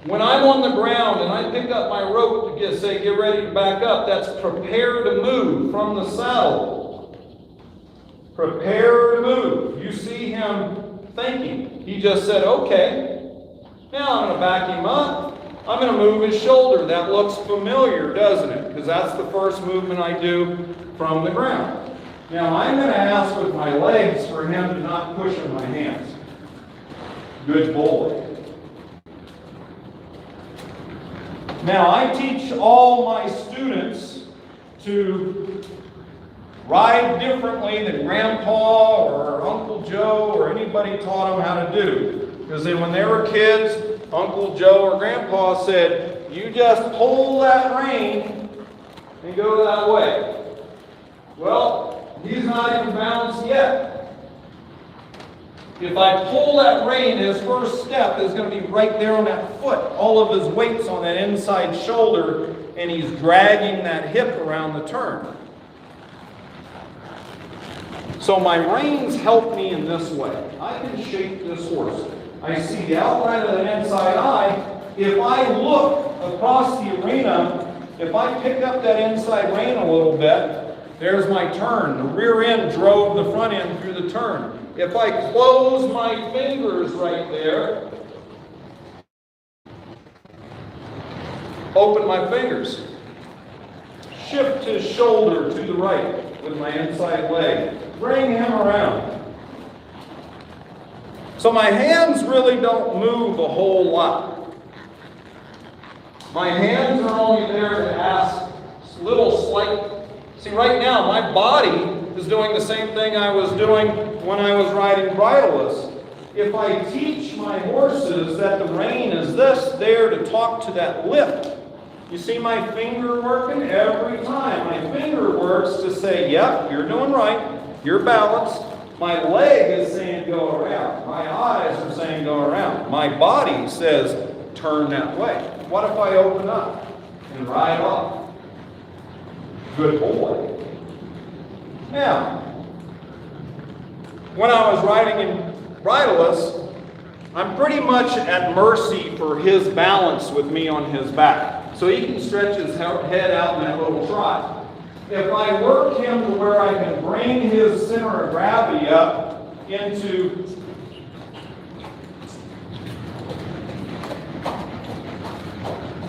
when I'm on the ground and I pick up my rope to get ready to back up, that's prepare to move from the saddle. Prepare to move. You see him thinking. He just said, okay, now I'm going to back him up. I'm going to move his shoulder. That looks familiar, doesn't it? Because that's the first movement I do from the ground. Now I'm going to ask with my legs for him to not push with my hands. Good boy. Now I teach all my students to ride differently than Grandpa or Uncle Joe or anybody taught them how to do. Because when they were kids, Uncle Joe or Grandpa said, you just pull that rein and go that way. Well, he's not even balanced yet. If I pull that rein, his first step is going to be right there on that foot. All of his weight's on that inside shoulder, and he's dragging that hip around the turn. So my reins help me in this way. I can shape this horse. I see the outline of the inside eye. If I look across the arena, if I pick up that inside rein a little bit, there's my turn. The rear end drove the front end through the turn. If I close my fingers right there, open my fingers, shift his shoulder to the right with my inside leg, bring him around. So my hands really don't move a whole lot. My hands are only there to ask little slight. See, right now my body is doing the same thing I was doing when I was riding bridleless. If I teach my horses that the rein is there to talk to that lift. You see my finger working every time. My finger works to say, yep, you're doing right. You're balanced. My leg is saying go around. My eyes are saying go around. My body says turn that way. What if I open up and ride off? Good boy. Now, when I was riding in bridleless, I'm pretty much at mercy for his balance with me on his back. So he can stretch his head out in that little trot. If I work him to where I can bring his center of gravity up into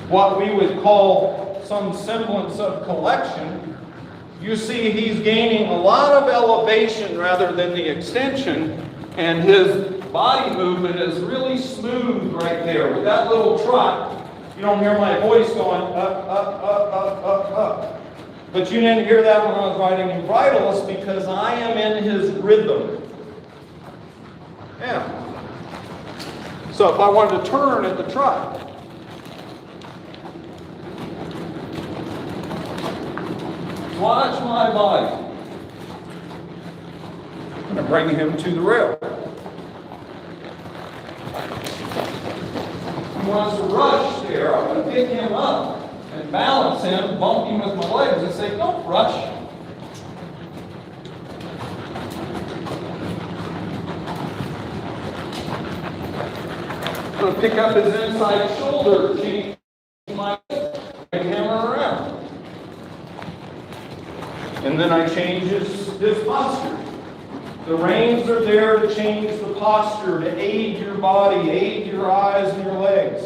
what we would call some semblance of collection, you see he's gaining a lot of elevation rather than the extension, and his body movement is really smooth right there. With that little trot, you don't hear my voice going up, up, up, up, up, up. But you didn't hear that when I was riding in bridleless because I am in his rhythm. Yeah. So if I wanted to turn at the trot, watch my body. I'm going to bring him to the rail. wants to rush there, I'm going to pick him up and balance him, bump him with my legs and say, don't rush. I'm going to pick up his inside shoulder, change my leg, and hammer around. And then I change his posture. The reins are there to change the posture, to aid your body, aid your eyes and your legs.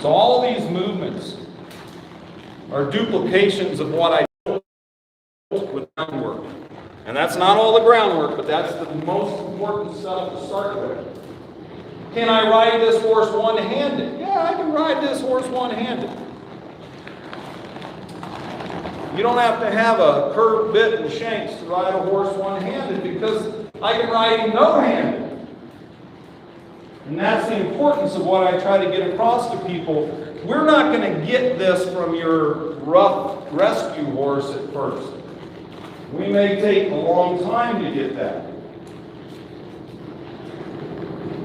So all of these movements are duplications of what I do with groundwork. And that's not all the groundwork, but that's the most important stuff to start with. Can I ride this horse one-handed? Yeah, I can ride this horse one-handed. You don't have to have a curved bit and shanks to ride a horse one-handed, because I can ride him no-handed. And that's the importance of what I try to get across to people. We're not going to get this from your rough rescue horse at first. We may take a long time to get that.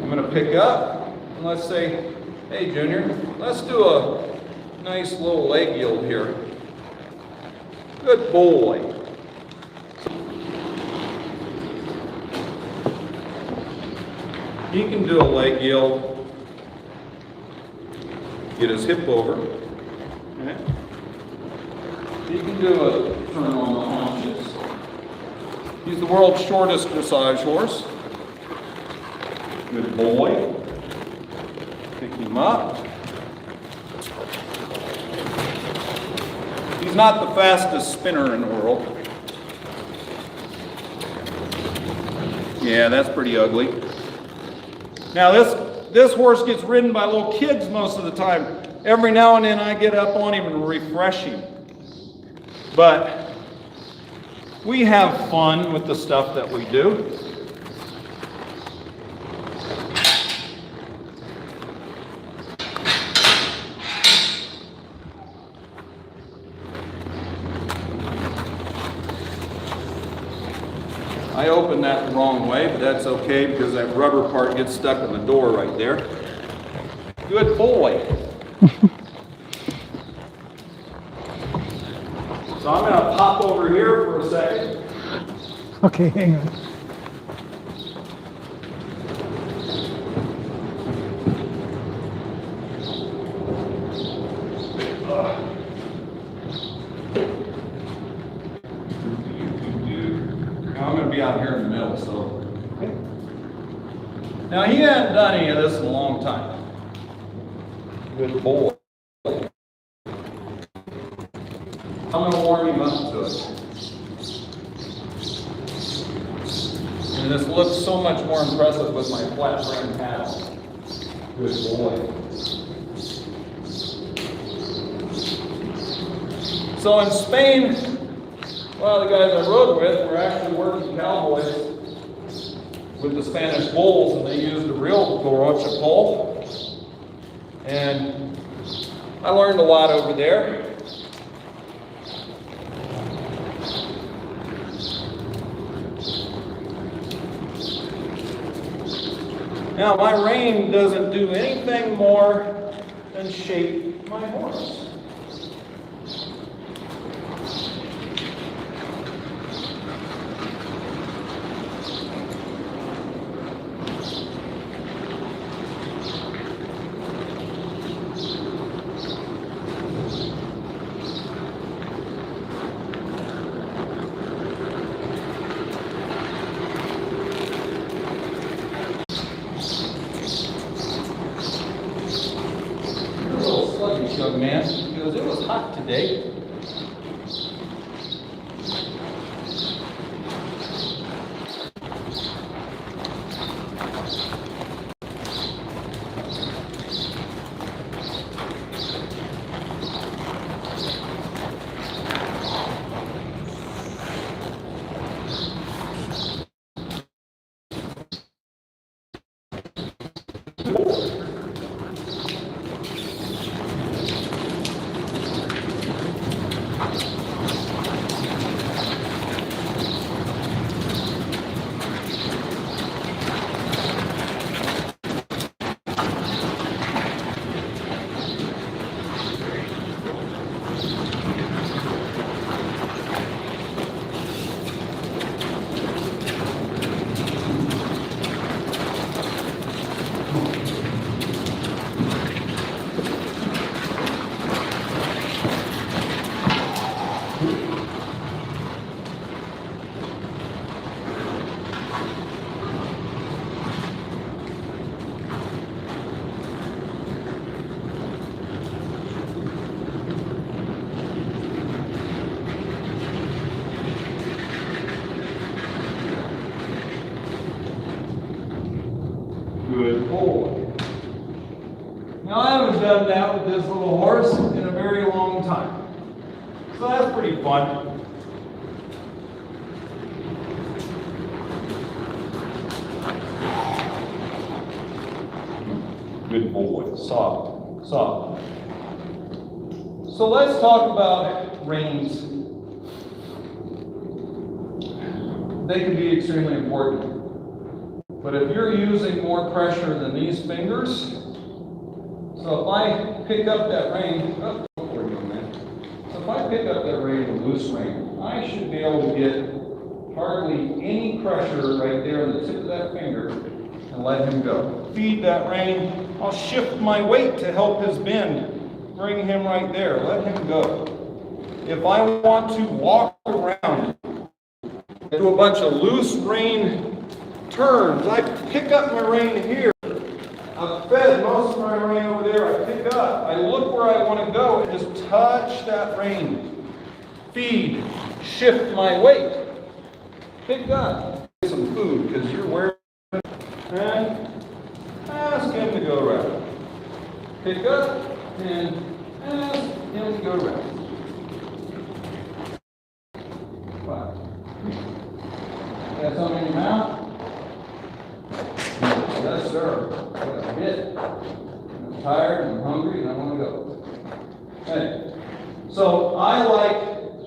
I'm going to pick up and let's say, hey Junior, let's do a nice little leg yield here. Good boy. He can do a leg yield, get his hip over. Okay. He can do a turn on the haunches. He's the world's shortest dressage horse. Good boy. Pick him up. He's not the fastest spinner in the world. Yeah, that's pretty ugly. Now this horse gets ridden by little kids most of the time. Every now and then I get up on him and refresh him. But we have fun with the stuff that we do. I opened that the wrong way, but that's okay because that rubber part gets stuck in the door right there. Good boy. So I'm going to pop over here for a second. Okay, hang on. I'm going to be out here in the middle, so. Now he hadn't done any of this in a long time. Good boy. I'm going to warm him up to it. And this looks so much more impressive with my flat frame paddle. Good boy. So in Spain, well, the guys I rode with were actually working cowboys with the Spanish bulls, and they used a real Gorocha pole. And I learned a lot over there. Now, my rein doesn't do anything more than shape my horse. Young man. Good boy. Now I haven't done that with this little horse in a very long time. So that's pretty fun. Good boy. Soft. Soft. So let's talk about reins. They can be extremely important. But if you're using more pressure than these fingers, so if I pick up that rein, so if I pick up that rein, a loose rein, I should be able to get hardly any pressure right there on the tip of that finger and let him go. Feed that rein, I'll shift my weight to help his bend. Bring him right there, let him go. If I want to walk around, do a bunch of loose rein turns. I pick up my rein here. I've fed most of my rein over there. I pick up. I look where I want to go and just touch that rein. Feed. Shift my weight. Pick up. Get some food because you're wearing it. And ask him to go around. Pick up and ask him to go around. Wow. Got something in your mouth? Yes, sir. What a hit. I'm tired and I'm hungry and I want to go. Hey. So I like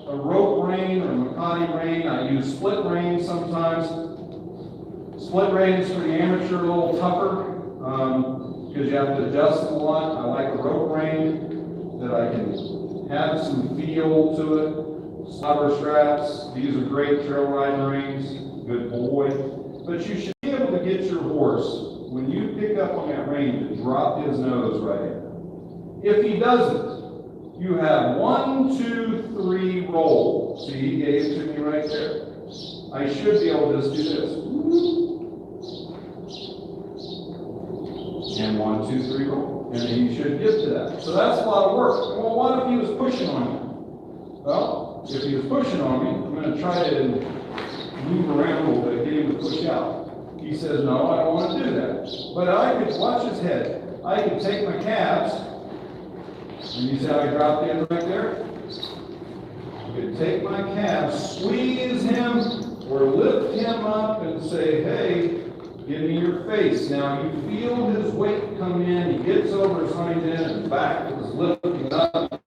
a rope rein or a Makati rein. I use split reins sometimes. Split reins for the amateur a little tougher because you have to adjust them a lot. I like a rope rein that I can have some feel to it. Slobber straps. These are great trail riding reins. Good boy. But you should be able to get your horse, when you pick up on that rein, to drop his nose right in. If he doesn't, you have 1, 2, 3 roll. See, he gave it to me right there. I should be able to just do this. And 1, 2, 3 roll. And he should get to that. So that's a lot of work. Well, what if he was pushing on you? Well, if he was pushing on me, I'm going to try to move around a little bit, get him to push out. He says, no, I don't want to do that. But I could watch his head. I could take my calves, and you see how I dropped in right there? I could take my calves, squeeze him, or lift him up and say, hey, give me your face. Now you feel his weight come in, he gets over his hind end and back is lifting up.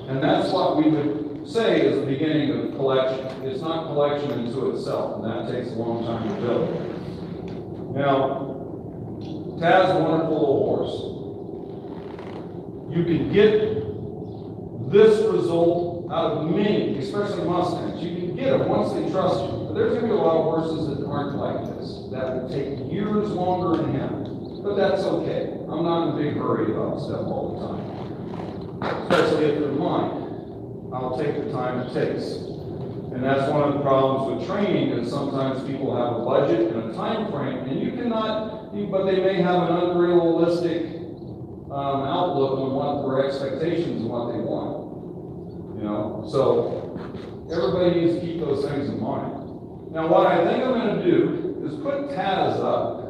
And that's what we would say is the beginning of collection. It's not collection into itself, and that takes a long time to build. Now, Taz is a wonderful little horse. You can get this result out of many, especially Mustangs. You can get them once they trust you. But there's going to be a lot of horses that aren't like this. That will take years longer than him. But that's okay. I'm not in a big hurry about stuff all the time. Especially if they're mine. I'll take the time it takes. And that's one of the problems with training is sometimes people have a budget and a time frame, and you cannot, but they may have an unrealistic outlook on what their expectations and what they want. You know, so everybody needs to keep those things in mind. Now, what I think I'm going to do is put Taz up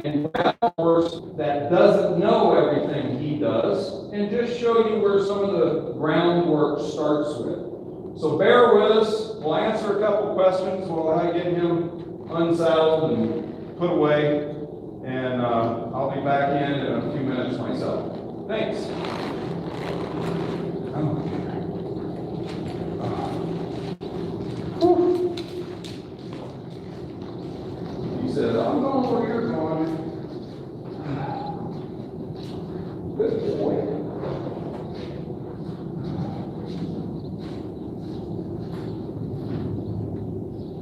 and grab a horse that doesn't know everything he does, and just show you where some of the groundwork starts with. So bear with us. We'll answer a couple questions while I get him unsaddled and put away. And I'll be back in a few minutes myself. Thanks. He said, I'm going where you're going. Good boy.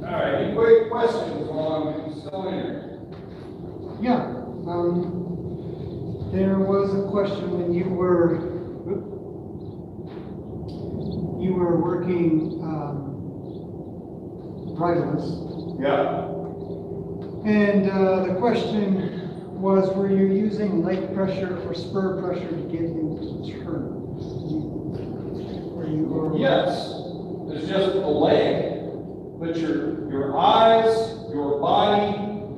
All right, any quick questions while I'm still in here? Yeah. There was a question when you were working driverless. Yeah. And the question was, were you using leg pressure or spur pressure to get him to turn? Yes. It's just the leg, but your eyes, your body,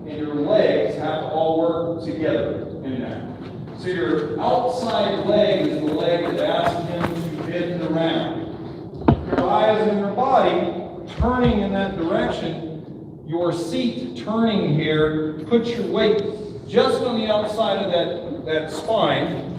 and your legs have to all work together in that. So your outside leg is the leg that asks him to bend around. Your eyes and your body turning in that direction, your seat turning here, put your weight just on the outside of that spine,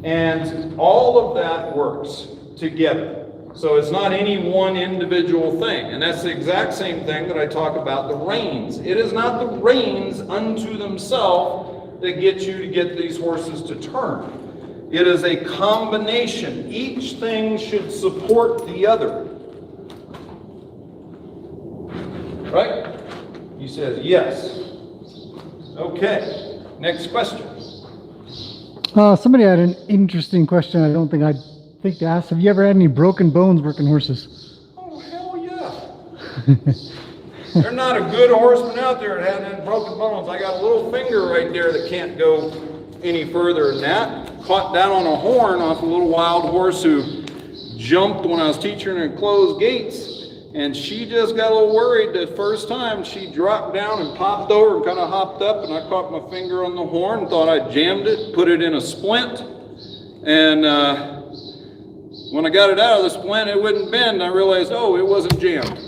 and all of that works together. So it's not any one individual thing. And that's the exact same thing that I talk about the reins. It is not the reins unto themselves that get you to get these horses to turn. It is a combination. Each thing should support the other. Right? He says yes. Okay. Next question. Somebody had an interesting question. I don't think I'd think to ask. Have you ever had any broken bones working horses? Oh, hell yeah. There's not a good horseman out there that hasn't had broken bones. I got a little finger right there that can't go any further than that. Caught down on a horn off a little wild horse who jumped when I was teaching her to close gates. And she just got a little worried the first time. She dropped down and popped over and kind of hopped up, and I caught my finger on the horn and thought I jammed it, put it in a splint. And when I got it out of the splint, it wouldn't bend. I realized, oh, it wasn't jammed.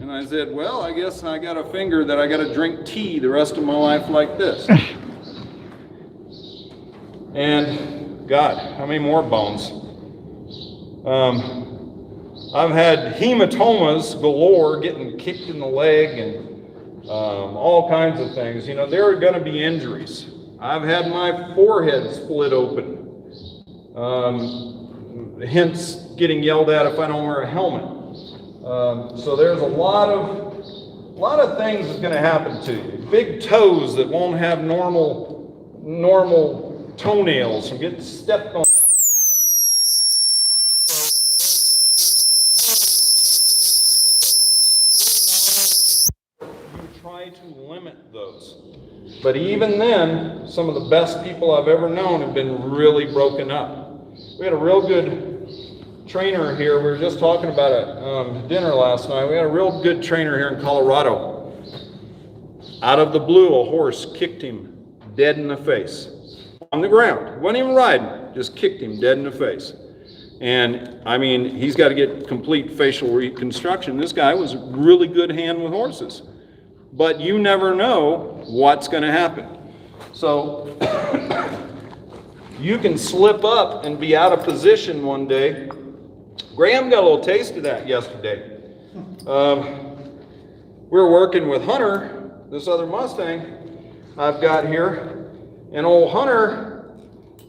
And I said, well, I guess I got a finger that I got to drink tea the rest of my life like this. And God, how many more bones? I've had hematomas galore, getting kicked in the leg, and all kinds of things. You know, there are going to be injuries. I've had my forehead split open. Hence getting yelled at if I don't wear a helmet. So there's a lot of things that's going to happen to you. Big toes that won't have normal toenails from getting stepped on. You try to limit those. But even then, some of the best people I've ever known have been really broken up. We had a real good trainer here. We were just talking about it at dinner last night. We had a real good trainer here in Colorado. Out of the blue, a horse kicked him dead in the face. On the ground. He wasn't even riding. Just kicked him dead in the face. And, I mean, he's got to get complete facial reconstruction. This guy was a really good hand with horses. But you never know what's going to happen. So you can slip up and be out of position one day. Graham got a little taste of that yesterday. We were working with Hunter, this other Mustang I've got here, and old Hunter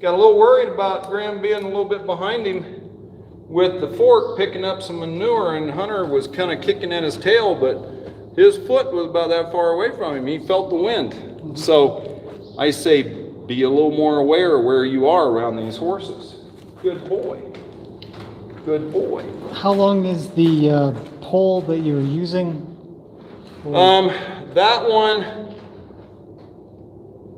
got a little worried about Graham being a little bit behind him with the fork picking up some manure, and Hunter was kind of kicking at his tail, but his foot was about that far away from him. He felt the wind. So I say, be a little more aware of where you are around these horses. Good boy. Good boy. How long is the pole that you're using? That one,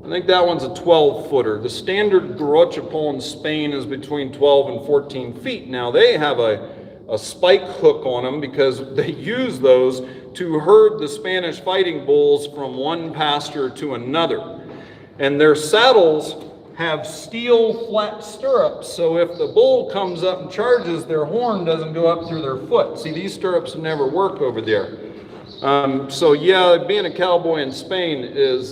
I think that one's a 12-footer. The standard Garrocha pole in Spain is between 12 and 14 feet. Now they have a spike hook on them because they use those to herd the Spanish fighting bulls from one pasture to another. And their saddles have steel flat stirrups, so if the bull comes up and charges, their horn doesn't go up through their foot. See, these stirrups never work over there. So yeah, being a cowboy in Spain is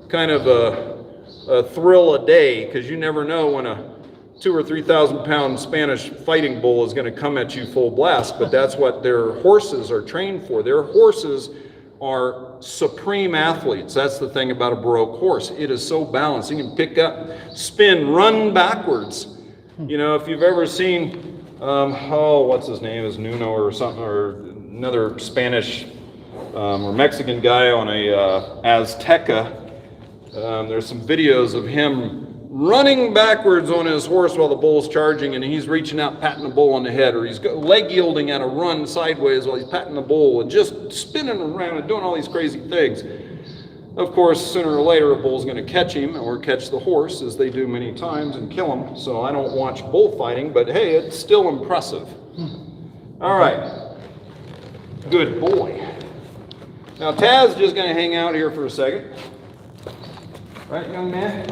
kind of a thrill a day, because you never know when a 2,000 or 3,000 pound Spanish fighting bull is going to come at you full blast. But that's what their horses are trained for. Their horses are supreme athletes. That's the thing about a Baroque horse. It is so balanced. You can pick up, spin, run backwards. You know, if you've ever seen, what's his name, is Nuno or something, or another Spanish or Mexican guy on a Azteca. There's some videos of him running backwards on his horse while the bull's charging, and he's reaching out, patting the bull on the head, or he's leg yielding at a run sideways while he's patting the bull and just spinning around and doing all these crazy things. Of course, sooner or later, a bull's going to catch him or catch the horse, as they do many times, and kill him. So I don't watch bullfighting, but hey, it's still impressive. All right. Good boy. Now, Taz is just going to hang out here for a second. Right, young man?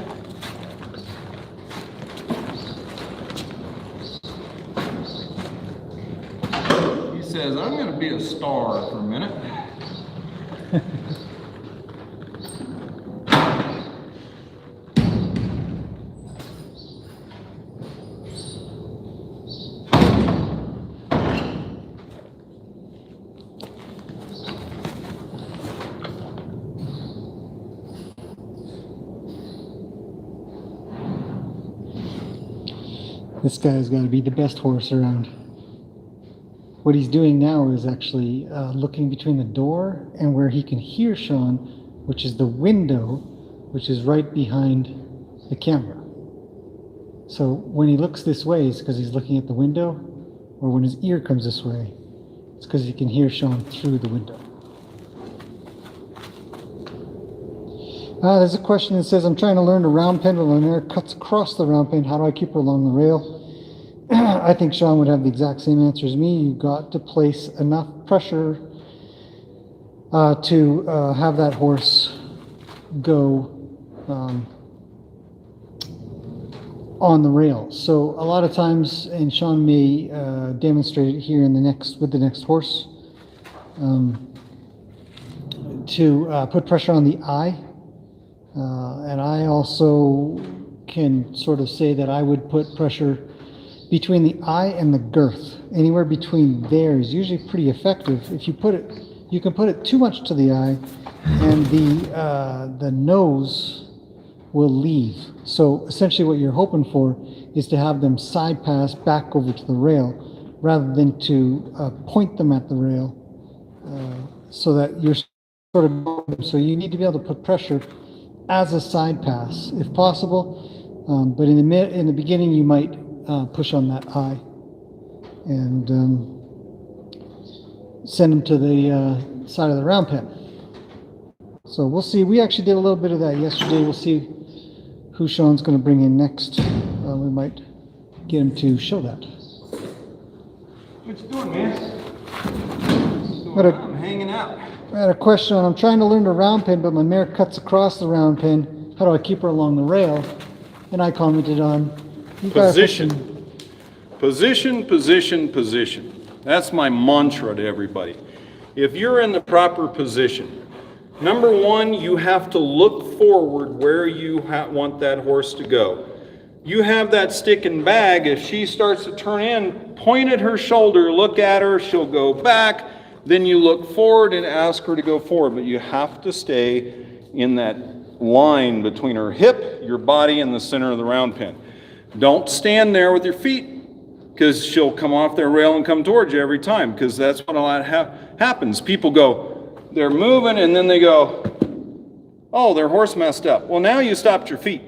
He says, I'm going to be a star for a minute. This guy's got to be the best horse around. What he's doing now is actually looking between the door and where he can hear Sean, which is the window, which is right behind the camera. So when he looks this way, it's because he's looking at the window, or when his ear comes this way, it's because he can hear Sean through the window. There's a question that says, I'm trying to learn a round pen, but my mare cuts across the round pen. How do I keep her along the rail? I think Sean would have the exact same answer as me. You've got to place enough pressure to have that horse go on the rail. So a lot of times, and Sean may demonstrate it here in with the next horse, to put pressure on the eye. And I also can sort of say that I would put pressure between the eye and the girth. Anywhere between there is usually pretty effective. If you put it, you can put it too much to the eye, and the nose will leave. So essentially what you're hoping for is to have them side pass back over to the rail, rather than to point them at the rail, so that you're sort of, so you need to be able to put pressure as a side pass, if possible. But in the beginning, you might push on that eye and send them to the side of the round pen. So we'll see. We actually did a little bit of that yesterday. We'll see who Sean's going to bring in next. We might get him to show that. What you doing, man? I'm hanging out. I had a question on, I'm trying to learn the round pen, but my mare cuts across the round pen. How do I keep her along the rail? And I commented on, position. Position, position, position. That's my mantra to everybody. If you're in the proper position, number one, you have to look forward where you want that horse to go. You have that stick and bag. If she starts to turn in, point at her shoulder, look at her, she'll go back. Then you look forward and ask her to go forward, but you have to stay in that line between her hip, your body, and the center of the round pen. Don't stand there with your feet, because she'll come off their rail and come towards you every time, because that's what a lot happens. People go, they're moving, and then they go, oh, their horse messed up. Well, now you stopped your feet.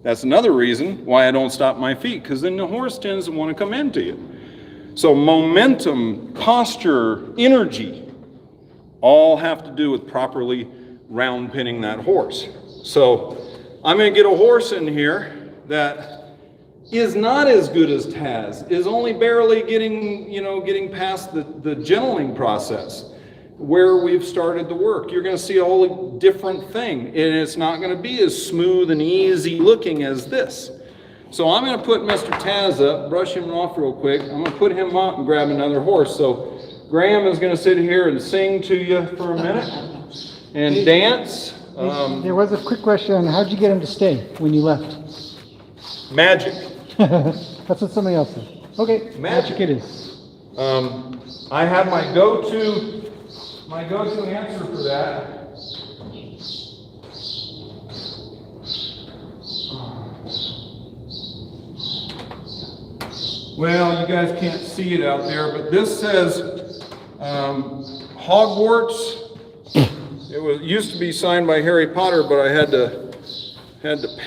That's another reason why I don't stop my feet, because then the horse tends to want to come into you. So momentum, posture, energy, all have to do with properly round pinning that horse. So I'm going to get a horse in here that is not as good as Taz, is only barely getting past the gentling process where we've started the work. You're going to see a whole different thing, and it's not going to be as smooth and easy looking as this. So I'm going to put Mr. Taz up, brush him off real quick. I'm going to put him up and grab another horse. So Graham is going to sit here and sing to you for a minute and dance. There was a quick question on how'd you get him to stay when you left? Magic. That's what somebody else said. Okay, magic it is. I have my go-to answer for that. Well, you guys can't see it out there, but this says Hogwarts. It used to be signed by Harry Potter, but I had to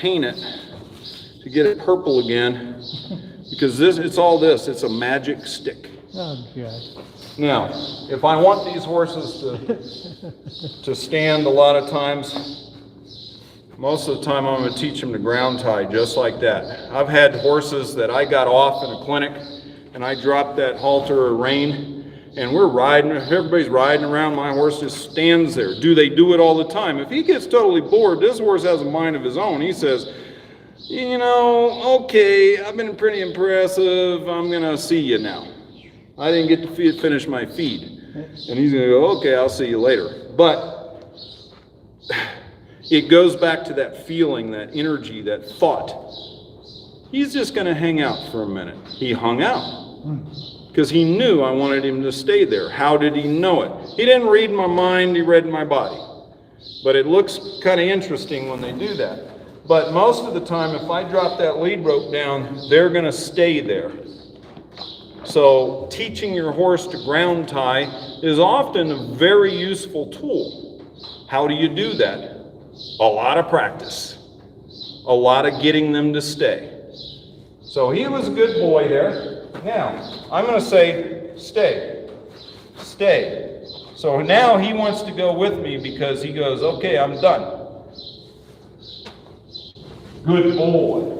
paint it to get it purple again, because it's all this. It's a magic stick. Oh God. Now, if I want these horses to stand a lot of times, most of the time I'm going to teach them to ground tie just like that. I've had horses that I got off in a clinic and I dropped that halter or rein and we're riding, everybody's riding around, my horse just stands there. Do they do it all the time? If he gets totally bored, this horse has a mind of his own. He says, you know, okay, I've been pretty impressive, I'm going to see you now. I didn't get to finish my feed. And he's going to go, okay, I'll see you later. But it goes back to that feeling, that energy, that thought. He's just going to hang out for a minute. He hung out because he knew I wanted him to stay there. How did he know it? He didn't read my mind, he read my body. But it looks kind of interesting when they do that. But most of the time, if I drop that lead rope down, they're going to stay there. So teaching your horse to ground tie is often a very useful tool. How do you do that? A lot of practice. A lot of getting them to stay. So he was a good boy there. Now, I'm going to say, stay. Stay. So now he wants to go with me because he goes, okay, I'm done. Good boy.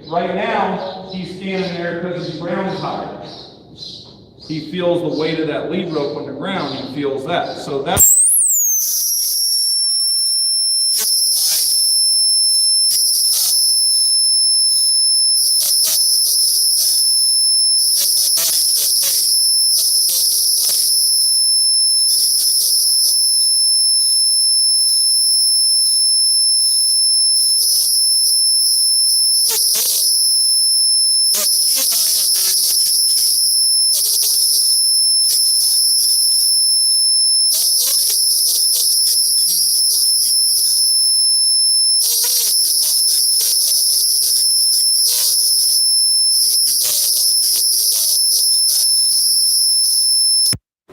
Right now, he's standing there because he's ground tied. He feels the weight of that lead rope on the ground. He feels that. So that's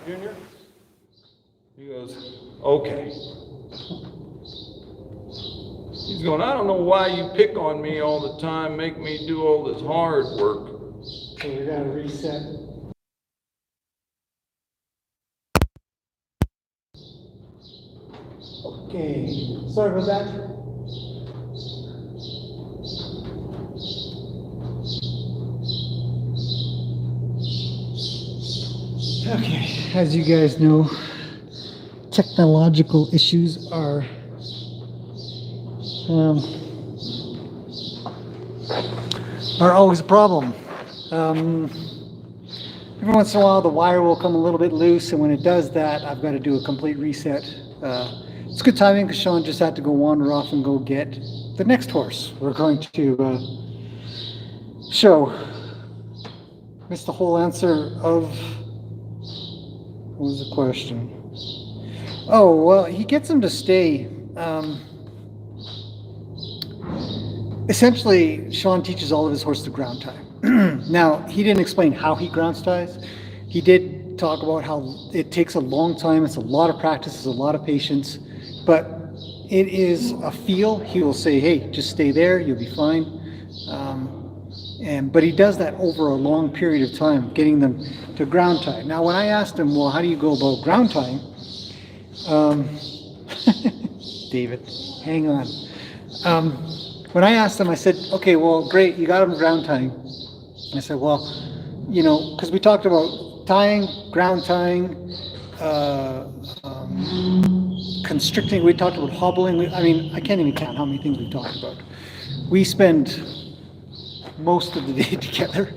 Junior? He goes, okay. He's going, I don't know why you pick on me all the time, make me do all this hard work. So we got to reset. Okay, sorry about that. Okay, as you guys know, technological issues are always a problem. Every once in a while the wire will come a little bit loose, and when it does that, I've got to do a complete reset. It's good timing because Sean just had to go wander off and go get the next horse we're going to show. Missed the whole answer of, what was the question? Oh, well, he gets him to stay. Essentially, Sean teaches all of his horses to ground tie. Now, he didn't explain how he ground ties. He did talk about how it takes a long time. It's a lot of practice. It's a lot of patience. But it is a feel. He will say, hey, just stay there. You'll be fine. But he does that over a long period of time, getting them to ground tie. Now, when I asked him, well, how do you go about ground tying? David, hang on. When I asked him, I said, okay, well, great, you got him ground tying. I said, well, you know, because we talked about tying, ground tying, constricting, we talked about hobbling. I mean, I can't even count how many things we talked about. We spend most of the day together,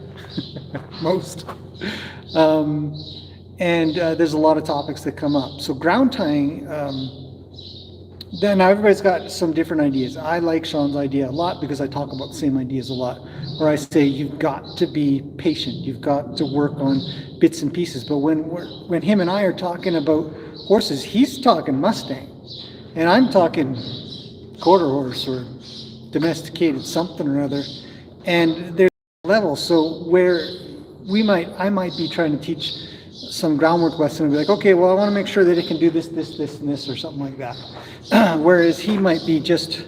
most. And there's a lot of topics that come up. So ground tying, then everybody's got some different ideas. I like Sean's idea a lot because I talk about the same ideas a lot, where I say you've got to be patient, you've got to work on bits and pieces. But when him and I are talking about horses, he's talking Mustang, and I'm talking quarter horse or domesticated something or other, and there's levels. So where I might be trying to teach some groundwork lesson and be like, okay, well, I want to make sure that it can do this, this, this, and this, or something like that. Whereas he might be just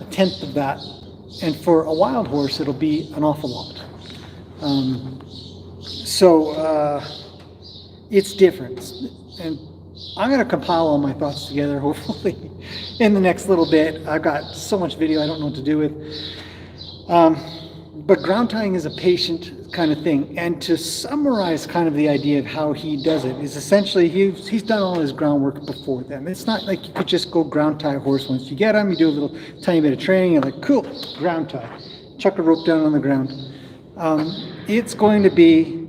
a tenth of that, and for a wild horse, it'll be an awful lot. So it's different, and I'm going to compile all my thoughts together, hopefully, in the next little bit. I've got so much video I don't know what to do with. But ground tying is a patient kind of thing. And to summarize kind of the idea of how he does it is essentially he's done all his groundwork before then. It's not like you could just go ground tie a horse once you get him, you do a little tiny bit of training, you're like, cool, ground tie. Chuck a rope down on the ground. It's going to be,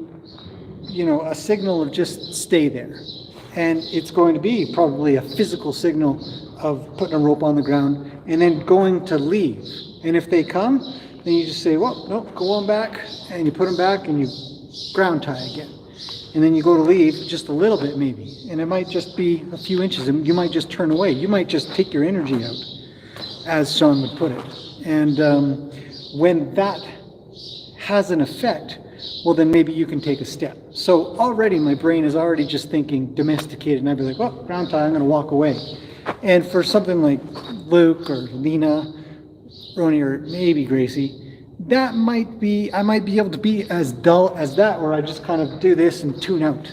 a signal of just stay there. And it's going to be probably a physical signal of putting a rope on the ground and then going to leave. And if they come, then you just say, well, no, go on back, and you put them back and you ground tie again. And then you go to leave just a little bit maybe. And it might just be a few inches, and you might just turn away. You might just take your energy out, as Sean would put it. And when that has an effect, well, then maybe you can take a step. So already my brain is already just thinking domesticated, and I'd be like, well, ground tie, I'm going to walk away. And for something like Luke or Lena, Roni, or maybe Gracie, I might be able to be as dull as that, where I just kind of do this and tune out.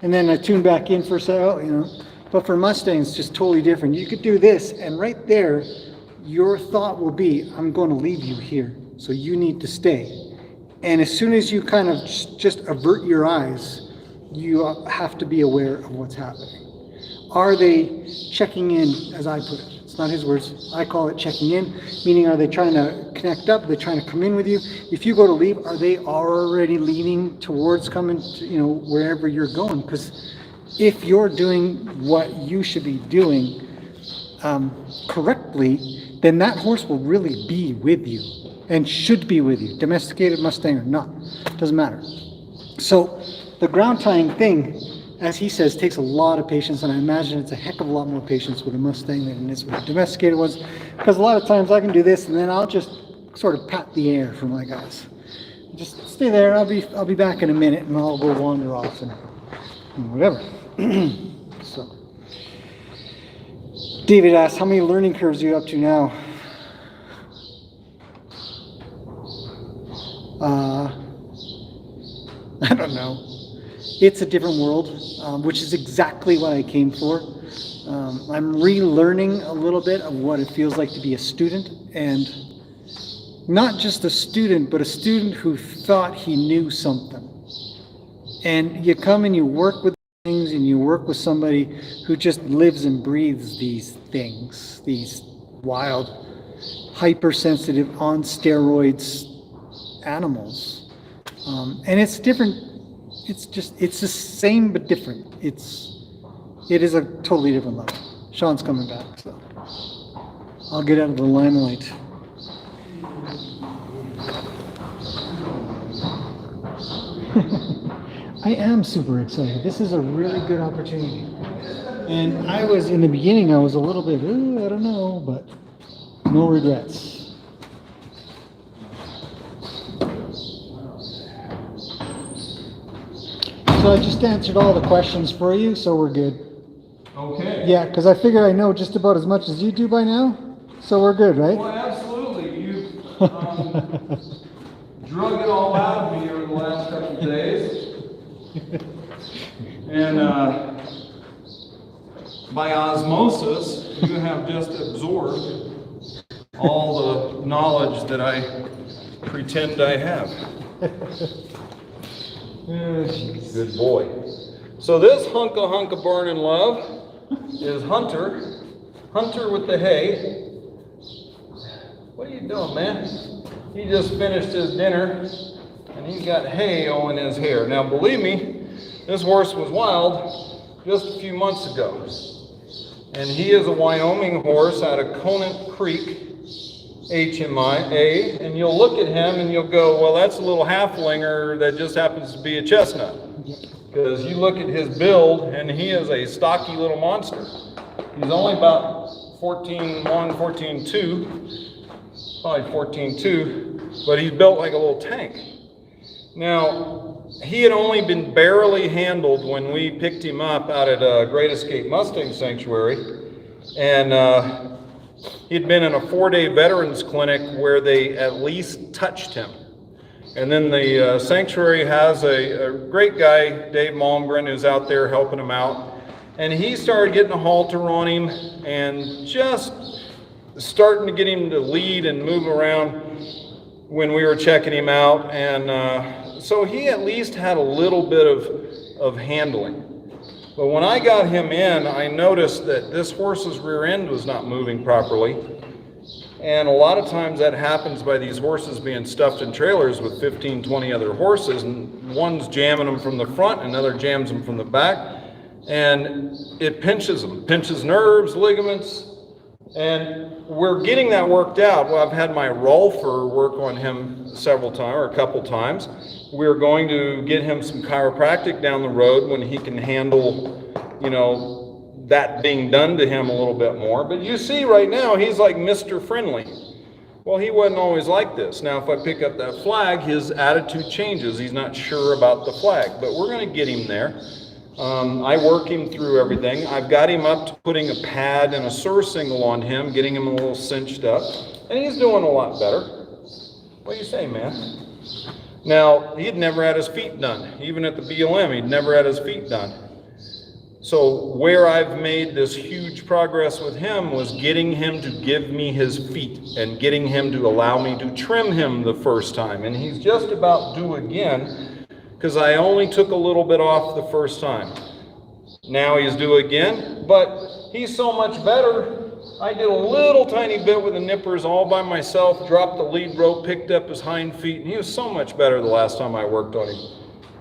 And then I tune back in for a second, But for Mustangs, it's just totally different. You could do this, and right there, your thought will be, I'm going to leave you here, so you need to stay. And as soon as you kind of just avert your eyes, you have to be aware of what's happening. Are they checking in, as I put it? It's not his words. I call it checking in, meaning are they trying to connect up? Are they trying to come in with you? If you go to leave, are they already leaning towards coming to, wherever you're going? Because if you're doing what you should be doing correctly, then that horse will really be with you and should be with you, domesticated Mustang or not. Doesn't matter. So the ground tying thing, as he says, takes a lot of patience, and I imagine it's a heck of a lot more patience with a Mustang than it is with the domesticated ones, because a lot of times I can do this and then I'll just sort of pat the air for my guys. Just stay there, I'll be back in a minute, and I'll go wander off and whatever. So, David asks, how many learning curves are you up to now? I don't know. It's a different world, which is exactly what I came for. I'm relearning a little bit of what it feels like to be a student, and not just a student, but a student who thought he knew something. And you come and you work with things, and you work with somebody who just lives and breathes these things, these wild, hypersensitive, on steroids animals. And it's different. It's the same but different. It is a totally different level. Sean's coming back, so I'll get out of the limelight. I am super excited. This is a really good opportunity. And in the beginning, I was a little bit, I don't know, but no regrets. So I just answered all the questions for you, so we're good. Okay. Yeah, because I figure I know just about as much as you do by now, so we're good, right? Well, absolutely. You've drug it all out of me over the last couple of days. And by osmosis, you have just absorbed all the knowledge that I pretend I have. Good boy. So this hunk of burning love is Hunter with the hay. What are you doing, man? He just finished his dinner and he's got hay on his hair. Now believe me, This horse was wild just a few months ago. And he is a Wyoming horse out of Conant Creek, HMIA, and you'll look at him and you'll go, well, that's a little halflinger that just happens to be a chestnut. Because you look at his build, and he is a stocky little monster. He's only about 14'1", 14'2", probably 14'2", but he's built like a little tank. Now, he had only been barely handled when we picked him up out at Great Escape Mustang Sanctuary, and he'd been in a 4-day veterans clinic where they at least touched him. And then the sanctuary has a great guy, Dave Malmgren, who's out there helping him out. And he started getting a halter on him and just starting to get him to lead and move around when we were checking him out. And so he at least had a little bit of handling. But when I got him in, I noticed that this horse's rear end was not moving properly. And a lot of times that happens by these horses being stuffed in trailers with 15, 20 other horses, and one's jamming them from the front, and another jams them from the back, and it pinches them, pinches nerves, ligaments, and we're getting that worked out. Well, I've had my Rolfer work on him several times, or a couple times. We're going to get him some chiropractic down the road when he can handle, that being done to him a little bit more. But you see right now, he's like Mr. Friendly. Well, he wasn't always like this. Now, if I pick up that flag, his attitude changes. He's not sure about the flag, but we're going to get him there. I work him through everything. I've got him up to putting a pad and a surcingle on him, getting him a little cinched up, and he's doing a lot better. What do you say, man? Now, he'd never had his feet done. Even at the BLM, he'd never had his feet done. So where I've made this huge progress with him was getting him to give me his feet and getting him to allow me to trim him the first time. And he's just about due again because I only took a little bit off the first time. Now he's due again, but he's so much better. I did a little tiny bit with the nippers all by myself, dropped the lead rope, picked up his hind feet, and he was so much better the last time I worked on him.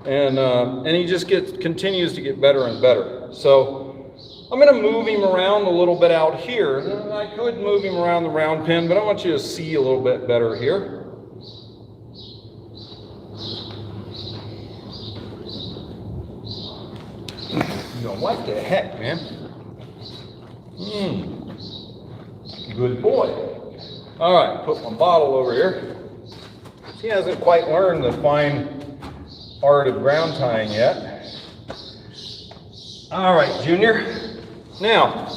And he just continues to get better and better. So I'm going to move him around a little bit out here. I could move him around the round pen, but I want you to see a little bit better here. What the heck, man? Good boy. All right, put my bottle over here. He hasn't quite learned the fine art of ground tying yet. All right, Junior. Now,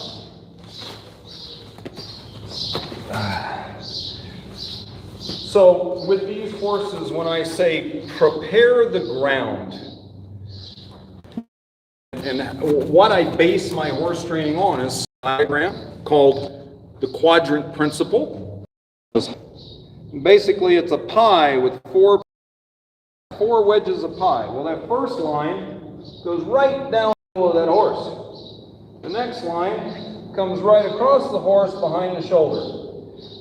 so with these horses, when I say prepare the ground, and what I base my horse training on is a diagram called the Quadrant Principle. Basically, it's a pie with four wedges of pie. Well, that first line goes right down the middle of that horse. The next line comes right across the horse behind the shoulder.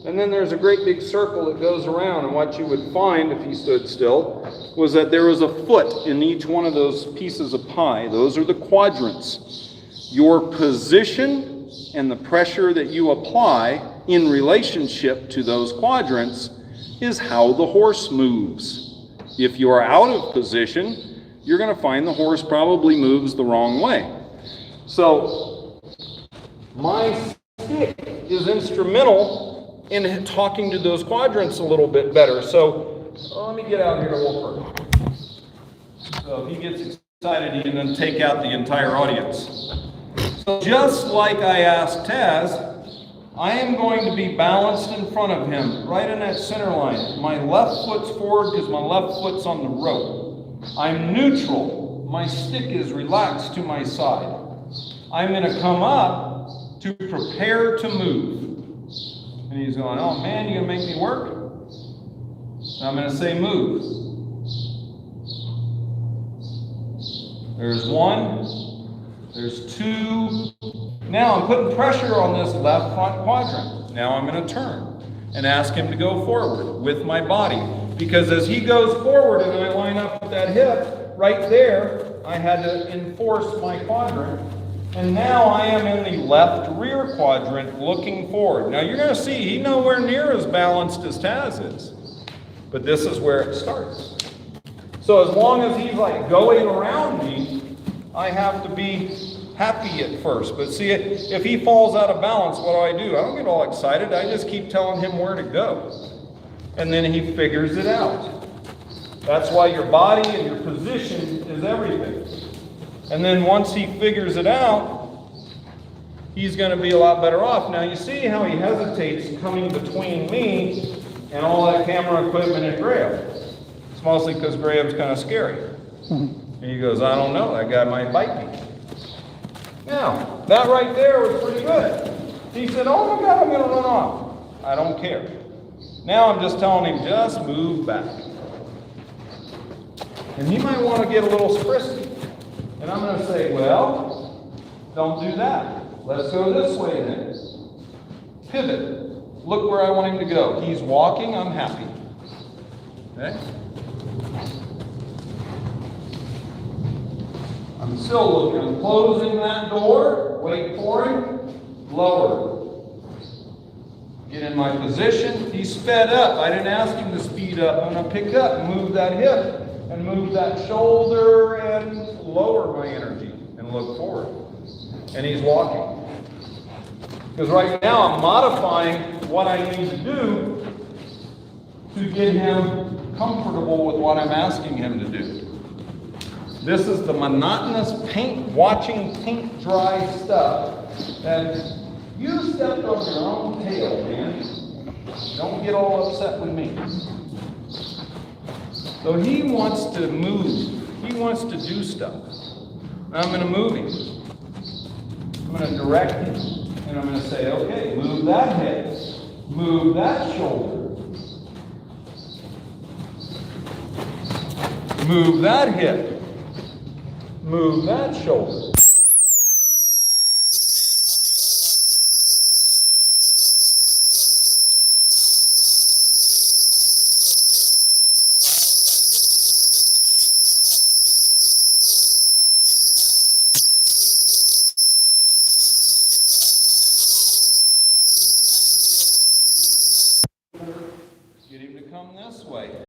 And then there's a great big circle that goes around, and what you would find if he stood still was that there was a foot in each one of those pieces of pie. Those are the quadrants. Your position and the pressure that you apply in relationship to those quadrants is how the horse moves. If you are out of position, you're going to find the horse probably moves the wrong way. So my stick is instrumental in talking to those quadrants a little bit better. So let me get out here a little further. So if he gets excited, he can then take out the entire audience. So just like I asked Taz, I am going to be balanced in front of him, right in that center line. My left foot's forward because my left foot's on the rope. I'm neutral. My stick is relaxed to my side. I'm going to come up to prepare to move. And he's going, oh man, you gonna make me work? And I'm gonna say move. There's one, there's two. Now I'm putting pressure on this left front quadrant. Now I'm gonna turn and ask him to go forward with my body. Because as he goes forward and I line up with that hip, right there, I had to enforce my quadrant. And now I am in the left rear quadrant looking forward. Now you're going to see he's nowhere near as balanced as Taz is. But this is where it starts. So as long as he's like going around me, I have to be happy at first. But see, if he falls out of balance, what do? I don't get all excited. I just keep telling him where to go. And then he figures it out. That's why your body and your position is everything. And then once he figures it out, he's going to be a lot better off. Now you see how he hesitates coming between me and all that camera equipment and Graham. It's mostly because Graham's kind of scary. And he goes, I don't know, that guy might bite me. Now, that right there was pretty good. He said, oh my God, I'm going to run off. I don't care. Now I'm just telling him, just move back. And he might want to get a little frisky. And I'm going to say, well, don't do that. Let's go this way then. Pivot. Look where I want him to go. He's walking, I'm happy. Okay? I'm still looking. I'm closing that door. Wait for him. Lower. Get in my position. He sped up. I didn't ask him to speed up. I'm going to pick up and move that hip and move that shoulder and lower my energy and look forward. And he's walking. Because right now I'm modifying what I need to do to get him comfortable with what I'm asking him to do. This is the monotonous watching paint dry stuff that you stepped on your own tail, man. Don't get all upset with me. So he wants to move. He wants to do stuff. I'm going to move him. I'm going to direct him. And I'm going to say, okay, move that head. Move that shoulder. Move that hip. Move that shoulder. This way.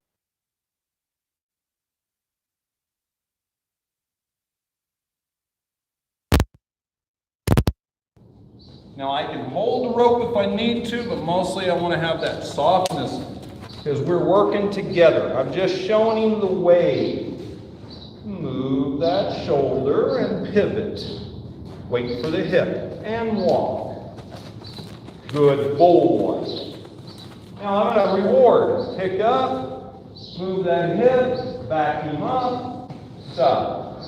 Now I can hold the rope if I need to, but mostly I want to have that softness because we're working together. I'm just showing him the way. Move that shoulder and pivot. Wait for the hip and walk. Good boy. Now I'm going to reward. Pick up, move that hip, back him up, stop.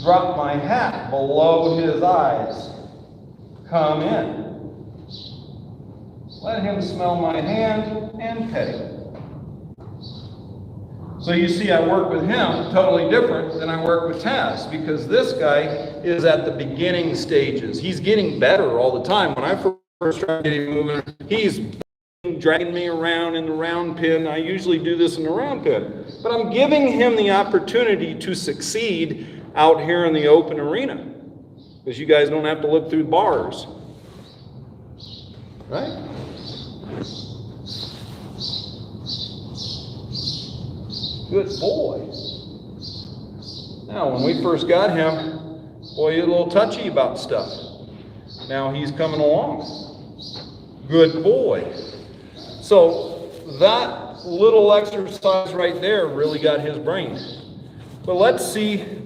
Drop my hat below his eyes. Come in. Let him smell my hand and pet him. So you see I work with him totally different than I work with Taz because this guy is at the beginning stages. He's getting better all the time. When I first tried getting moving, he's dragging me around in the round pen. I usually do this in the round pen. But I'm giving him the opportunity to succeed out here in the open arena. Because you guys don't have to look through bars. Right? Good boy. Now, when we first got him, boy, he was a little touchy about stuff. Now he's coming along. Good boy. So that little exercise right there really got his brain. But let's see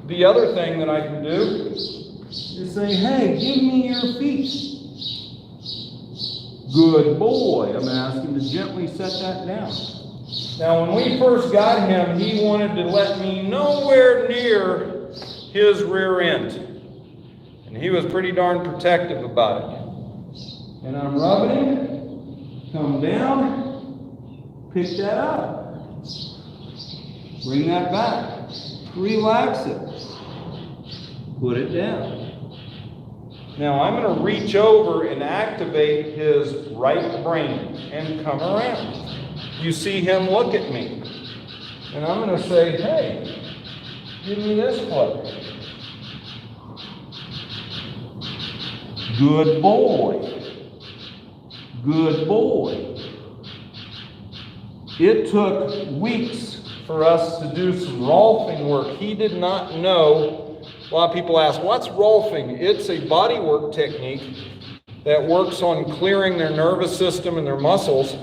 the other thing that I can do is say, hey, give me your feet. Good boy. I'm going to ask him to gently set that down. Now, when we first got him, he wanted to let me nowhere near his rear end. And he was pretty darn protective about it. And I'm rubbing him. Come down. Pick that up. Bring that back. Relax it. Put it down. Now I'm going to reach over and activate his right brain and come around. You see him look at me. And I'm going to say, hey, give me this play. Good boy. Good boy. It took weeks for us to do some Rolfing work. He did not know. A lot of people ask, what's Rolfing? It's a body work technique that works on clearing their nervous system and their muscles.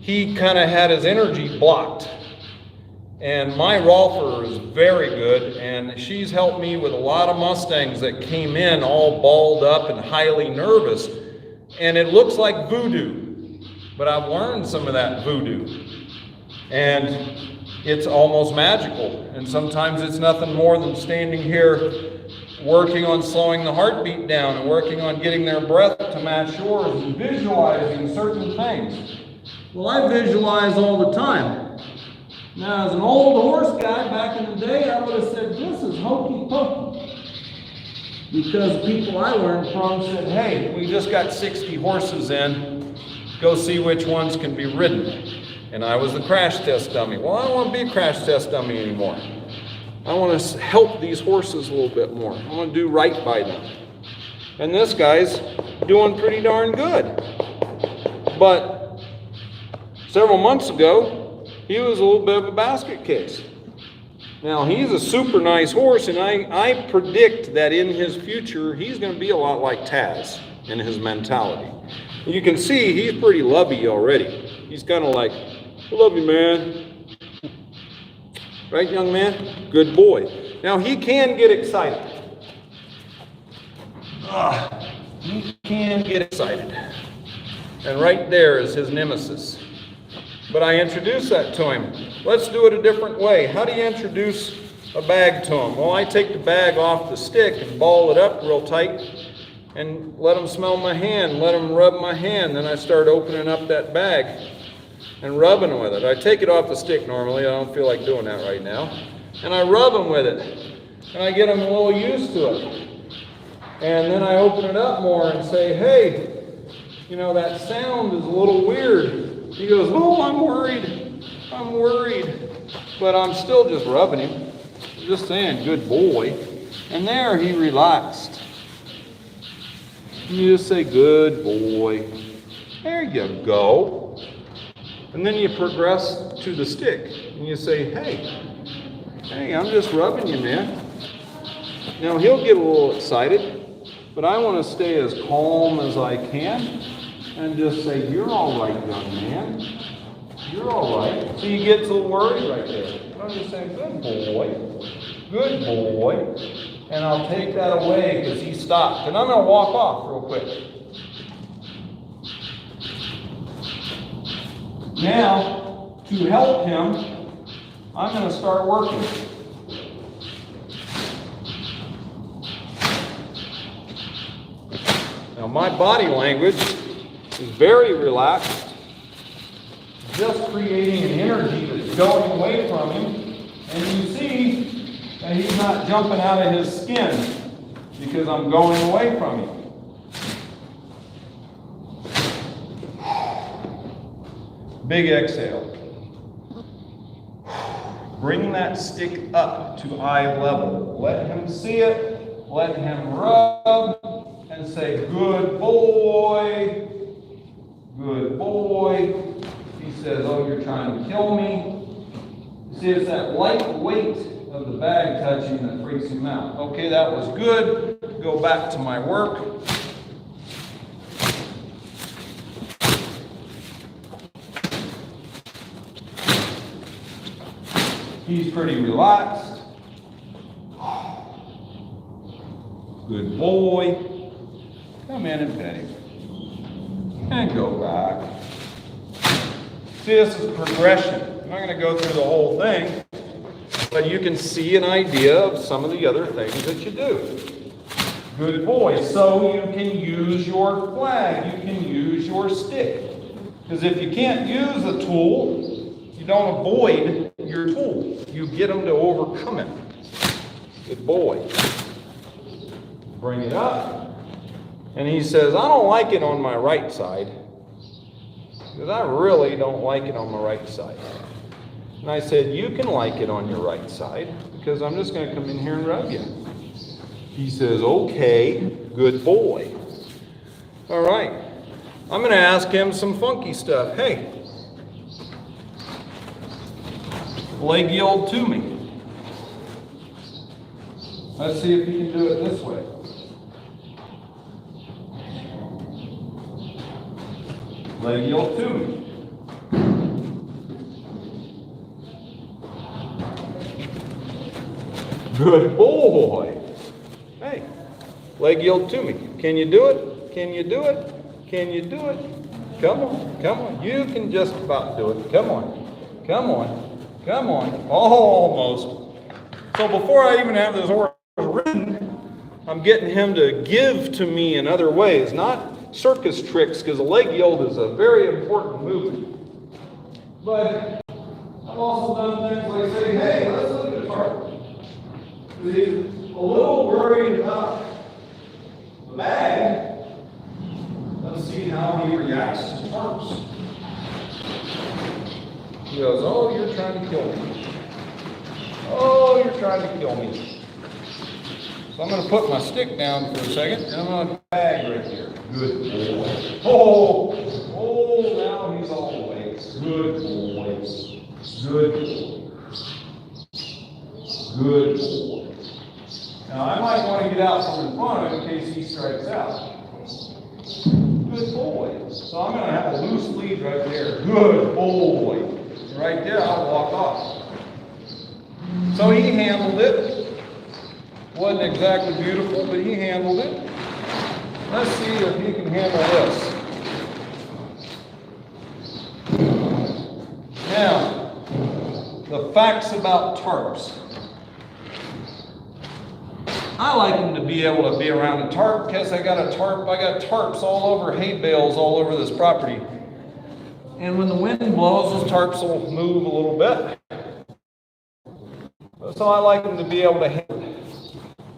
He kind of had his energy blocked. And my Rolfer is very good, and she's helped me with a lot of Mustangs that came in all balled up and highly nervous. And it looks like voodoo, but I've learned some of that voodoo. And it's almost magical. And sometimes it's nothing more than standing here working on slowing the heartbeat down and working on getting their breath to match yours and visualizing certain things. Well, I visualize all the time. Now, as an old horse guy back in the day, I would have said, this is hokey pokey. Because people I learned from said, hey, we just got 60 horses in, go see which ones can be ridden. And I was the crash test dummy. Well, I don't want to be a crash test dummy anymore. I want to help these horses a little bit more. I want to do right by them. And this guy's doing pretty darn good. But several months ago, he was a little bit of a basket case. Now, he's a super nice horse, and I predict that in his future, he's going to be a lot like Taz in his mentality. You can see he's pretty lovey already. He's kind of like, I love you, man. Right, young man? Good boy. Now, he can get excited. He can get excited. And right there is his nemesis. But I introduce that to him. Let's do it a different way. How do you introduce a bag to him? Well, I take the bag off the stick and ball it up real tight and let him smell my hand, let him rub my hand. Then I start opening up that bag and rubbing with it. I take it off the stick normally. I don't feel like doing that right now. And I rub him with it. And I get him a little used to it. And then I open it up more and say, hey, you know, that sound is a little weird. He goes, oh, I'm worried. But I'm still just rubbing him. Just saying, good boy. And there he relaxed. You just say, good boy. There you go. And then you progress to the stick. And you say, hey, I'm just rubbing you, man. Now, he'll get a little excited. But I want to stay as calm as I can. And just say, you're all right, young man. You're all right. See, he gets a little worried right there. And I'm just saying, good boy. Good boy. And I'll take that away because he stopped. And I'm going to walk off real quick. Now, to help him, I'm going to start working. Now, my body language is very relaxed, just creating an energy that's going away from him. And you see that he's not jumping out of his skin because I'm going away from him. Big exhale. Bring that stick up to eye level. Let him see it. Let him rub and say, good boy. Good boy. He says, oh, you're trying to kill me. You see, it's that light weight of the bag touching that freaks him out. Okay, that was good. Go back to my work. He's pretty relaxed. Good boy. Come in and pet him. And go back. See, this is progression. I'm not going to go through the whole thing, but you can see an idea of some of the other things that you do. Good boy. So you can use your flag. You can use your stick. Because if you can't use a tool, you don't avoid your tool. You get them to overcome it. Good boy. Bring it up. And he says, I don't like it on my right side. Because I really don't like it on my right side. And I said, you can like it on your right side because I'm just going to come in here and rub you. He says, okay, good boy. All right. I'm going to ask him some funky stuff. Hey, leg yield to me. Let's see if he can do it this way. Leg yield to me. Good boy. Hey, leg yield to me. Can you do it? Can you do it? Can you do it? Come on, come on. You can just about do it. Come on, come on, come on. Almost. So before I even have this horse ridden, I'm getting him to give to me in other ways, not circus tricks, because a leg yield is a very important movement. But I've also done things like say, hey, let's look at the target. He's a little worried about the bag. Let's see how he reacts to tarps. He goes, oh, you're trying to kill me. Oh, you're trying to kill me. So I'm going to put my stick down for a second, and I'm going to bag right here. Good boy. Oh, now he's all awake. Good boy. Good boy. Good boy. Now, I might want to get out from in front of him in case he strikes out. Good boy. So I'm going to have a loose lead right there. Good boy. Right there, I'll walk off. So he handled it. Wasn't exactly beautiful, but he handled it. Let's see if he can handle this. Now, the facts about tarps. I like them to be able to be around a tarp because I got tarps all over, hay bales all over this property. And when the wind blows, those tarps will move a little bit. So I like them to be able to handle it.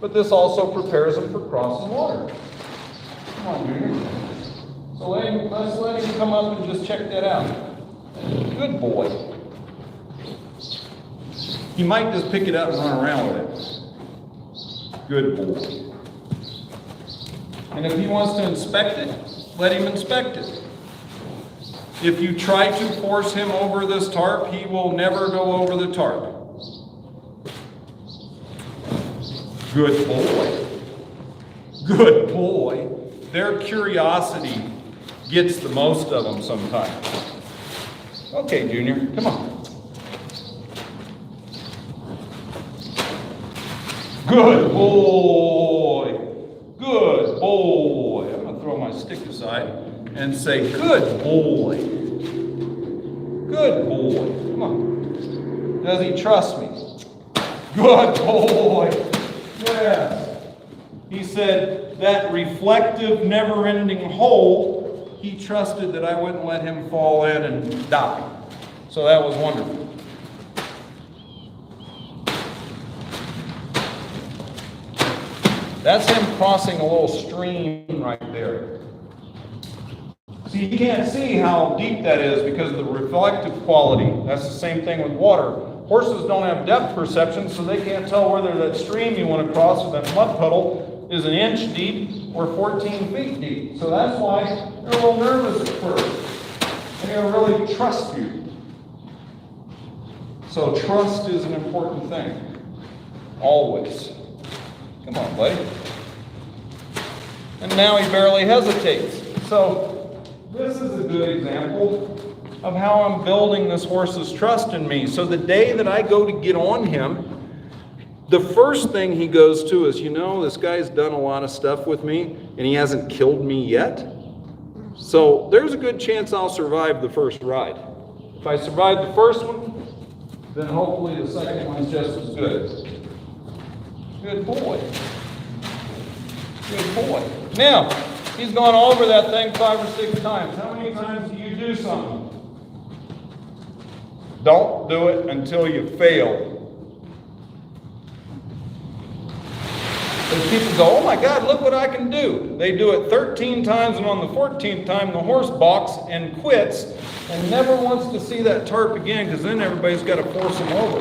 But this also prepares them for crossing water. Come on, Junior. So let's let him come up and just check that out. Good boy. He might just pick it up and run around with it. Good boy. And if he wants to inspect it, let him inspect it. If you try to force him over this tarp, he will never go over the tarp. Good boy. Good boy. Their curiosity gets the most of them sometimes. Okay, Junior, come on. Good boy. Good boy. I'm going to throw my stick aside and say, good boy. Good boy. Come on. Does he trust me? Good boy. Yes. He said that reflective, never-ending hole, he trusted that I wouldn't let him fall in and die. So that was wonderful. That's him crossing a little stream right there. See, you can't see how deep that is because of the reflective quality. That's the same thing with water. Horses don't have depth perception, so they can't tell whether that stream you want to cross or that mud puddle is an inch deep or 14 feet deep. So that's why they're a little nervous at first. They're going to really trust you. So trust is an important thing. Always. Come on, buddy. And now he barely hesitates. So this is a good example of how I'm building this horse's trust in me. So the day that I go to get on him, the first thing he goes to is, you know, this guy's done a lot of stuff with me and he hasn't killed me yet. So there's a good chance I'll survive the first ride. If I survive the first one, then hopefully the second one's just as good. Good boy. Good boy. Now, he's gone over that thing 5 or 6 times. How many times do you do something? Don't do it until you fail. As people go, oh my God, look what I can do. They do it 13 times, and on the 14th time, the horse balks and quits and never wants to see that tarp again, because then everybody's got to force him over.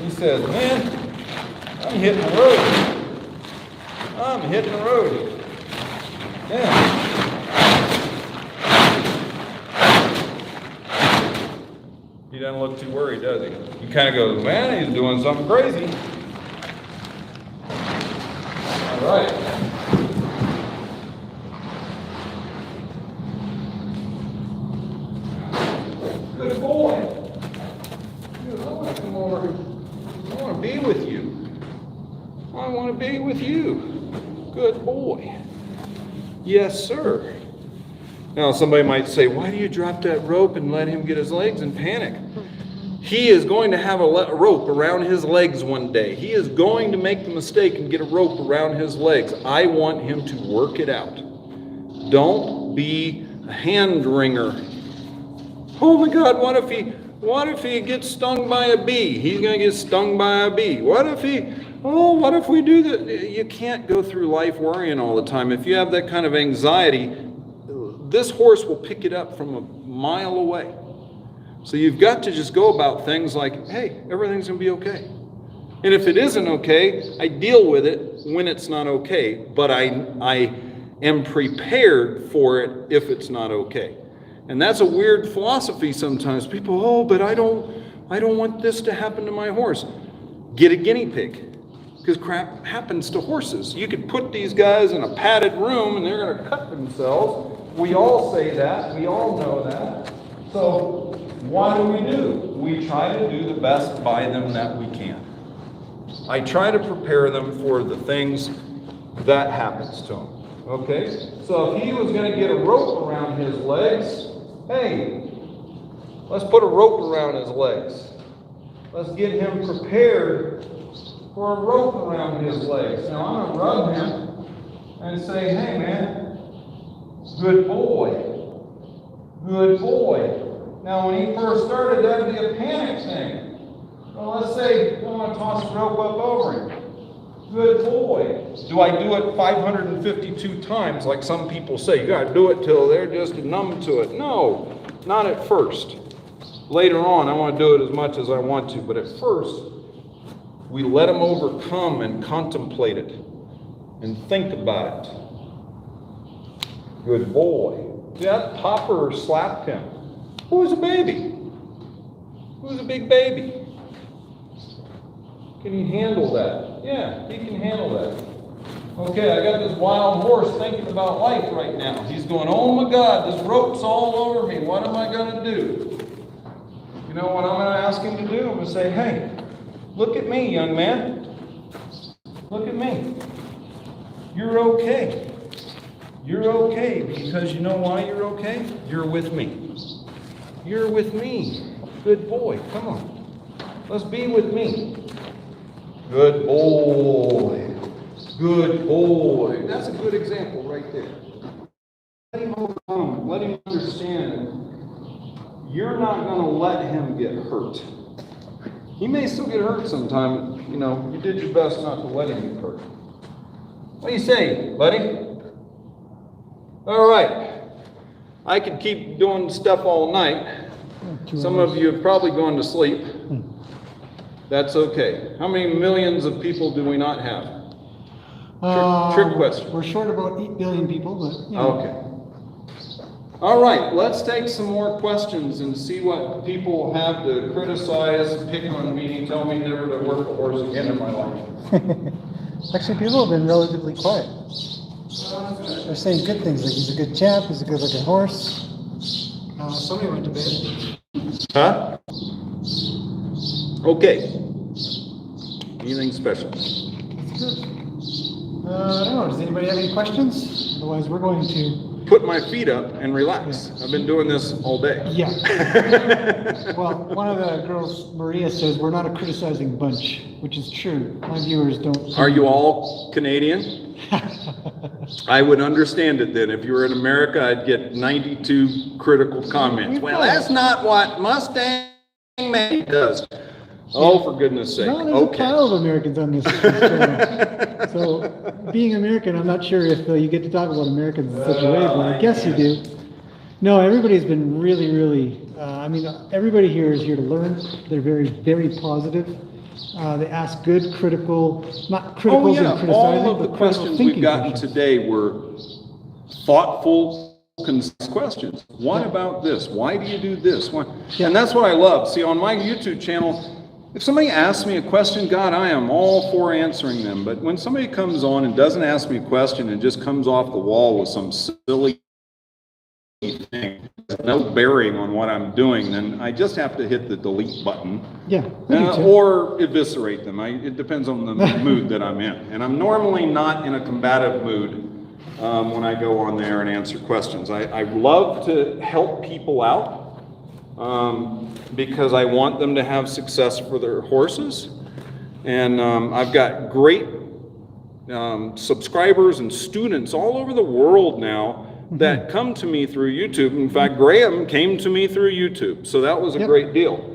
He says, man, I'm hitting the road. I'm hitting the road. Yeah. He doesn't look too worried, does he? He kind of goes, man, he's doing something crazy. All right. Good boy. Dude, I want to come over. I want to be with you. I want to be with you. Good boy. Yes, sir. Now, somebody might say, why do you drop that rope and let him get his legs and panic? He is going to have a rope around his legs one day. He is going to make the mistake and get a rope around his legs. I want him to work it out. Don't be a hand wringer. Oh my God, what if he gets stung by a bee? He's going to get stung by a bee. What if we do that? You can't go through life worrying all the time. If you have that kind of anxiety, this horse will pick it up from a mile away. So you've got to just go about things like, hey, everything's going to be okay. And if it isn't okay, I deal with it when it's not okay, but I am prepared for it if it's not okay. And that's a weird philosophy sometimes. People, oh, but I don't want this to happen to my horse. Get a guinea pig, because crap happens to horses. You could put these guys in a padded room and they're going to cut themselves. We all say that. We all know that. So what do? We try to do the best by them that we can. I try to prepare them for the things that happens to them. Okay? So if he was going to get a rope around his legs, hey, let's put a rope around his legs. Let's get him prepared for a rope around his legs. Now I'm going to rub him and say, hey man, good boy. Good boy. Now when he first started, that would be a panic thing. Well, let's say I want to toss the rope up over him. Good boy. Do I do it 552 times like some people say? You got to do it till they're just numb to it. No, not at first. Later on, I want to do it as much as I want to, but at first, we let them overcome and contemplate it and think about it. Good boy. That popper slapped him. Who's a baby? Who's a big baby? Can he handle that? Yeah, he can handle that. Okay, I got this wild horse thinking about life right now. He's going, oh my God, this rope's all over me. What am I going to do? You know what I'm going to ask him to do? I'm going to say, hey, look at me, young man. Look at me. You're okay. You're okay, because you know why you're okay? You're with me. You're with me. Good boy. Come on. Let's be with me. Good boy. Good boy. That's a good example right there. Let him overcome. Let him understand. You're not going to let him get hurt. He may still get hurt sometime. You know, you did your best not to let him get hurt. What do you say, buddy? All right. I could keep doing stuff all night. Some of you have probably gone to sleep. That's okay. How many millions of people do we not have? Trick question. We're short about 8 billion people, but you know. Okay. All right, let's take some more questions and see what people have to criticize, pick on me, tell me never to work a horse again in my life. Actually, people have been relatively quiet. They're saying good things, like he's a good chap, he's a good looking horse. Somebody went to bed. Huh? Okay. Anything special? I don't know, does anybody have any questions? Otherwise, we're going to put my feet up and relax. Yeah. I've been doing this all day. Yeah. Well, one of the girls, Maria, says we're not a criticizing bunch, which is true. My viewers don't. Are you all Canadian? I would understand it then. If you were in America, I'd get 92 critical comments. Well, that's not what Mustang man does. Oh, for goodness sake. No, there's a pile of Americans on this channel. So, being American, I'm not sure if you get to talk about Americans in such a way, but I guess you do. No, everybody's been really, really, I mean, everybody here is here to learn. They're very, very positive. They ask good, critical, not critical and criticizing, all of the but questions we've gotten today were thoughtful, concise questions. What about this? Why do you do this? Why? Yeah. And that's what I love. See, on my YouTube channel, if somebody asks me a question, God, I am all for answering them. But when somebody comes on and doesn't ask me a question and just comes off the wall with some silly thing, no bearing on what I'm doing, then I just have to hit the delete button. Yeah. Or eviscerate them. It depends on the mood that I'm in. And I'm normally not in a combative mood when I go on there and answer questions. I love to help people out because I want them to have success for their horses. And I've got great subscribers and students all over the world now that come to me through YouTube. In fact, Graham came to me through YouTube, so that was a great deal.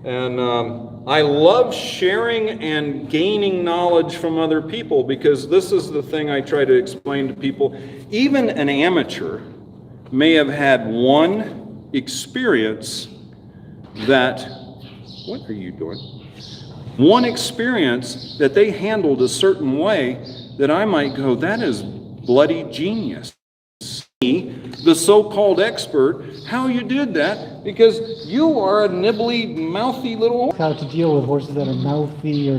And I love sharing and gaining knowledge from other people, because this is the thing I try to explain to people. Even an amateur may have had one experience that, what are you doing? One experience that they handled a certain way that I might go, that is bloody genius. The so-called expert, how you did that, because you are a nibbly, mouthy little horse. How to deal with horses that are mouthy,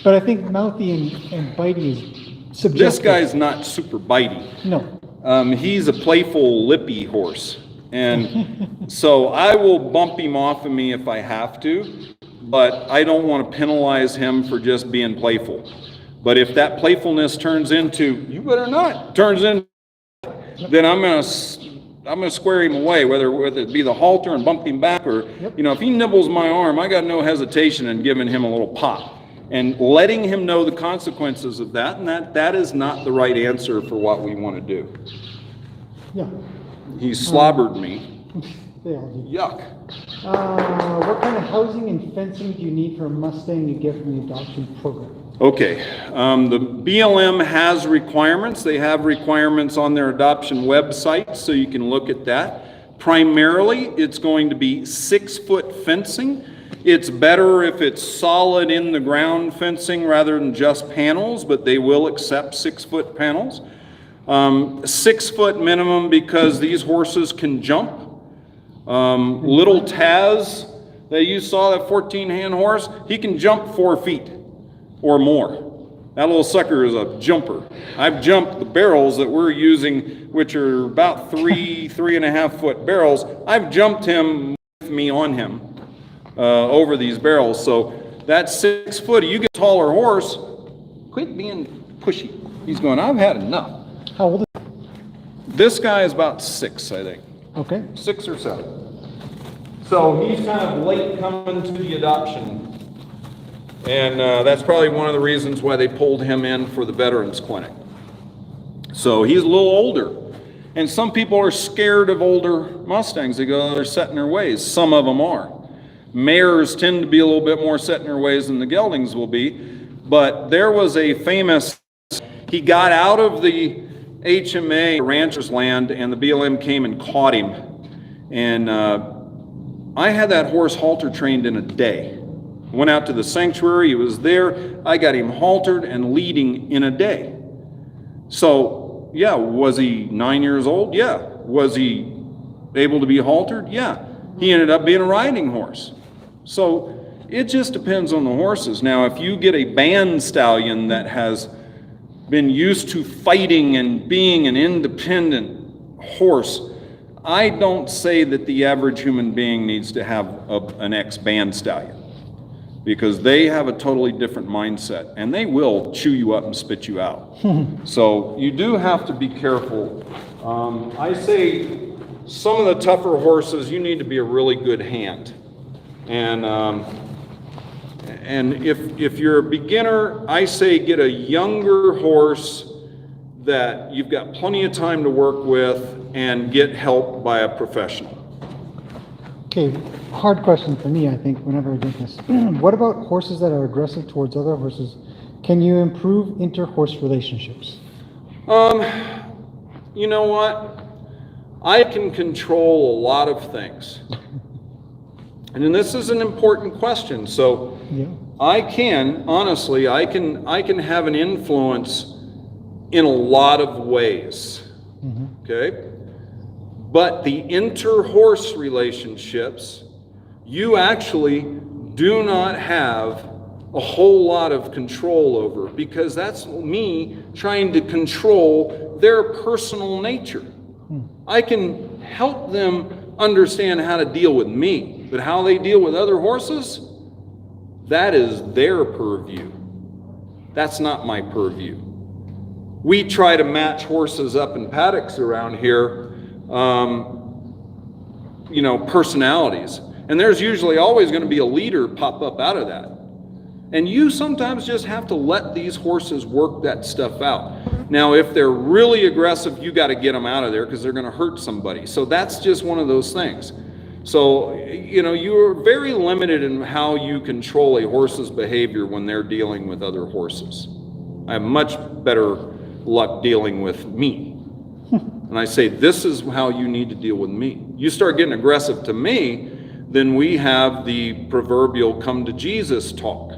but I think mouthy and bitey is subjective. This guy's not super bitey. No. He's a playful, lippy horse. And so I will bump him off of me if I have to, but I don't want to penalize him for just being playful. But if that playfulness turns into, you better not, turns into, then I'm gonna square him away, whether it be the halter and bump him back, or if he nibbles my arm, I got no hesitation in giving him a little pop and letting him know the consequences of that, and that is not the right answer for what we want to do. Yeah. He slobbered me. They all do. Yuck. What kind of housing and fencing do you need for a Mustang you get from the adoption program? Okay, the BLM has requirements. They have requirements on their adoption website, so you can look at that. Primarily, it's going to be 6-foot fencing. It's better if it's solid in the ground fencing rather than just panels, but they will accept 6-foot panels. 6-foot minimum, because these horses can jump. Little Taz that you saw, that 14-hand horse, he can jump 4 feet or more. That little sucker is a jumper. I've jumped the barrels that we're using, which are about 3.5 foot barrels. I've jumped him with me on him over these barrels. So that's 6 foot. You get a taller horse, quit being pushy. He's going, I've had enough. How old is he? This guy is about 6, I think. Okay. 6 or 7. So he's kind of late coming to the adoption. And that's probably one of the reasons why they pulled him in for the Veterans Clinic. So he's a little older. And some people are scared of older Mustangs. They go, they're set in their ways. Some of them are. Mares tend to be a little bit more set in their ways than the geldings will be. But there was a famous, he got out of the HMA rancher's land, and the BLM came and caught him. And I had that horse halter trained in a day. Went out to the sanctuary, he was there. I got him haltered and leading in a day. So, yeah, was he 9 years old? Yeah. Was he able to be haltered? Yeah. He ended up being a riding horse. So, it just depends on the horses. Now, if you get a band stallion that has been used to fighting and being an independent horse, I don't say that the average human being needs to have an ex-band stallion, because they have a totally different mindset, and they will chew you up and spit you out. So you do have to be careful. I say some of the tougher horses, you need to be a really good hand. And if you're a beginner, I say get a younger horse that you've got plenty of time to work with, and get help by a professional. Okay, hard question for me, I think, whenever I get this. What about horses that are aggressive towards other horses? Can you improve inter-horse relationships? You know what? I can control a lot of things. And then this is an important question. So Yeah. I can, honestly, I can have an influence in a lot of ways. Okay? But the inter-horse relationships, you actually do not have a whole lot of control over, because that's me trying to control their personal nature. I can help them understand how to deal with me, but how they deal with other horses, that is their purview. That's not my purview. We try to match horses up in paddocks around here, personalities. And there's usually always going to be a leader pop up out of that. And you sometimes just have to let these horses work that stuff out. Now, if they're really aggressive, you got to get them out of there because they're going to hurt somebody. So that's just one of those things. So, you're very limited in how you control a horse's behavior when they're dealing with other horses. I have much better luck dealing with me. And I say, this is how you need to deal with me. You start getting aggressive to me, then we have the proverbial come to Jesus talk.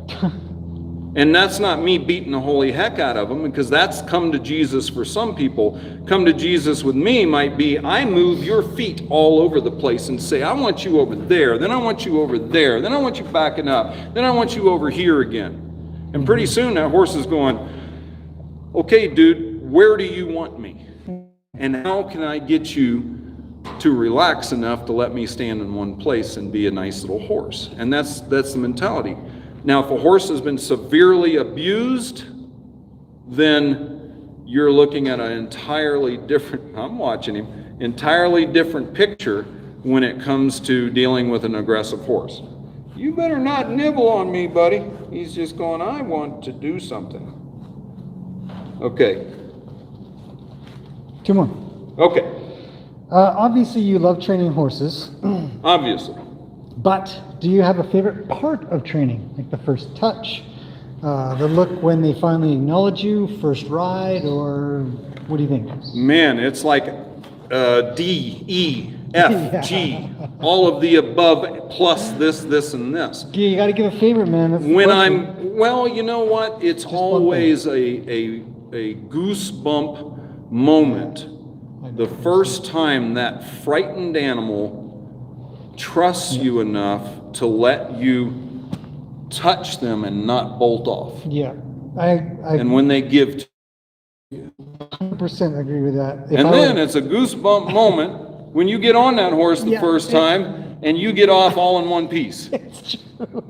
And that's not me beating the holy heck out of them, because that's come to Jesus for some people. Come to Jesus with me might be, I move your feet all over the place and say, I want you over there, then I want you over there, then I want you backing up, then I want you over here again. And pretty soon that horse is going, okay, dude, where do you want me? And how can I get you to relax enough to let me stand in one place and be a nice little horse? And that's the mentality. Now, if a horse has been severely abused, then you're looking at an entirely different, I'm watching him, entirely different picture when it comes to dealing with an aggressive horse. You better not nibble on me, buddy. He's just going, I want to do something. Okay. 2 more. Okay. Obviously, you love training horses. Obviously. But do you have a favorite part of training? Like the first touch, the look when they finally acknowledge you, first ride, or what do you think? Man, it's like D, E, F, G, all of the above plus this, and this. You got to give a favorite, man. That's When well, you know what? It's always a goosebump moment. The first time that frightened animal trusts you enough to let you touch them and not bolt off. Yeah, and when they give 100% agree with that. It's a goosebump moment when you get on that horse the first time and you get off all in one piece. It's true.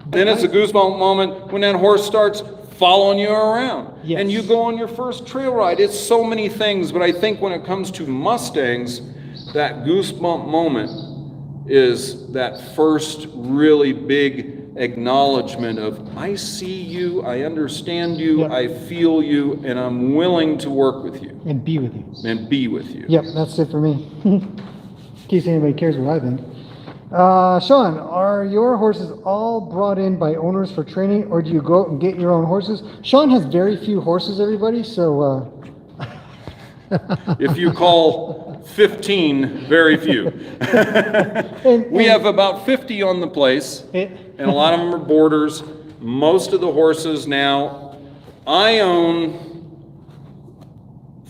Then it's a goosebump moment when that horse starts following you around. Yes. And you go on your first trail ride. It's so many things, but I think when it comes to Mustangs, that goosebump moment is that first really big acknowledgement of, I see you, I understand you, I feel you, and I'm willing to work with you. And be with you. And be with you. Yep, that's it for me. In case anybody cares what I think. Sean, are your horses all brought in by owners for training, or do you go out and get your own horses? Sean has very few horses, everybody, so... If you call 15, very few. We have about 50 on the place, and a lot of them are boarders. Most of the horses now, I own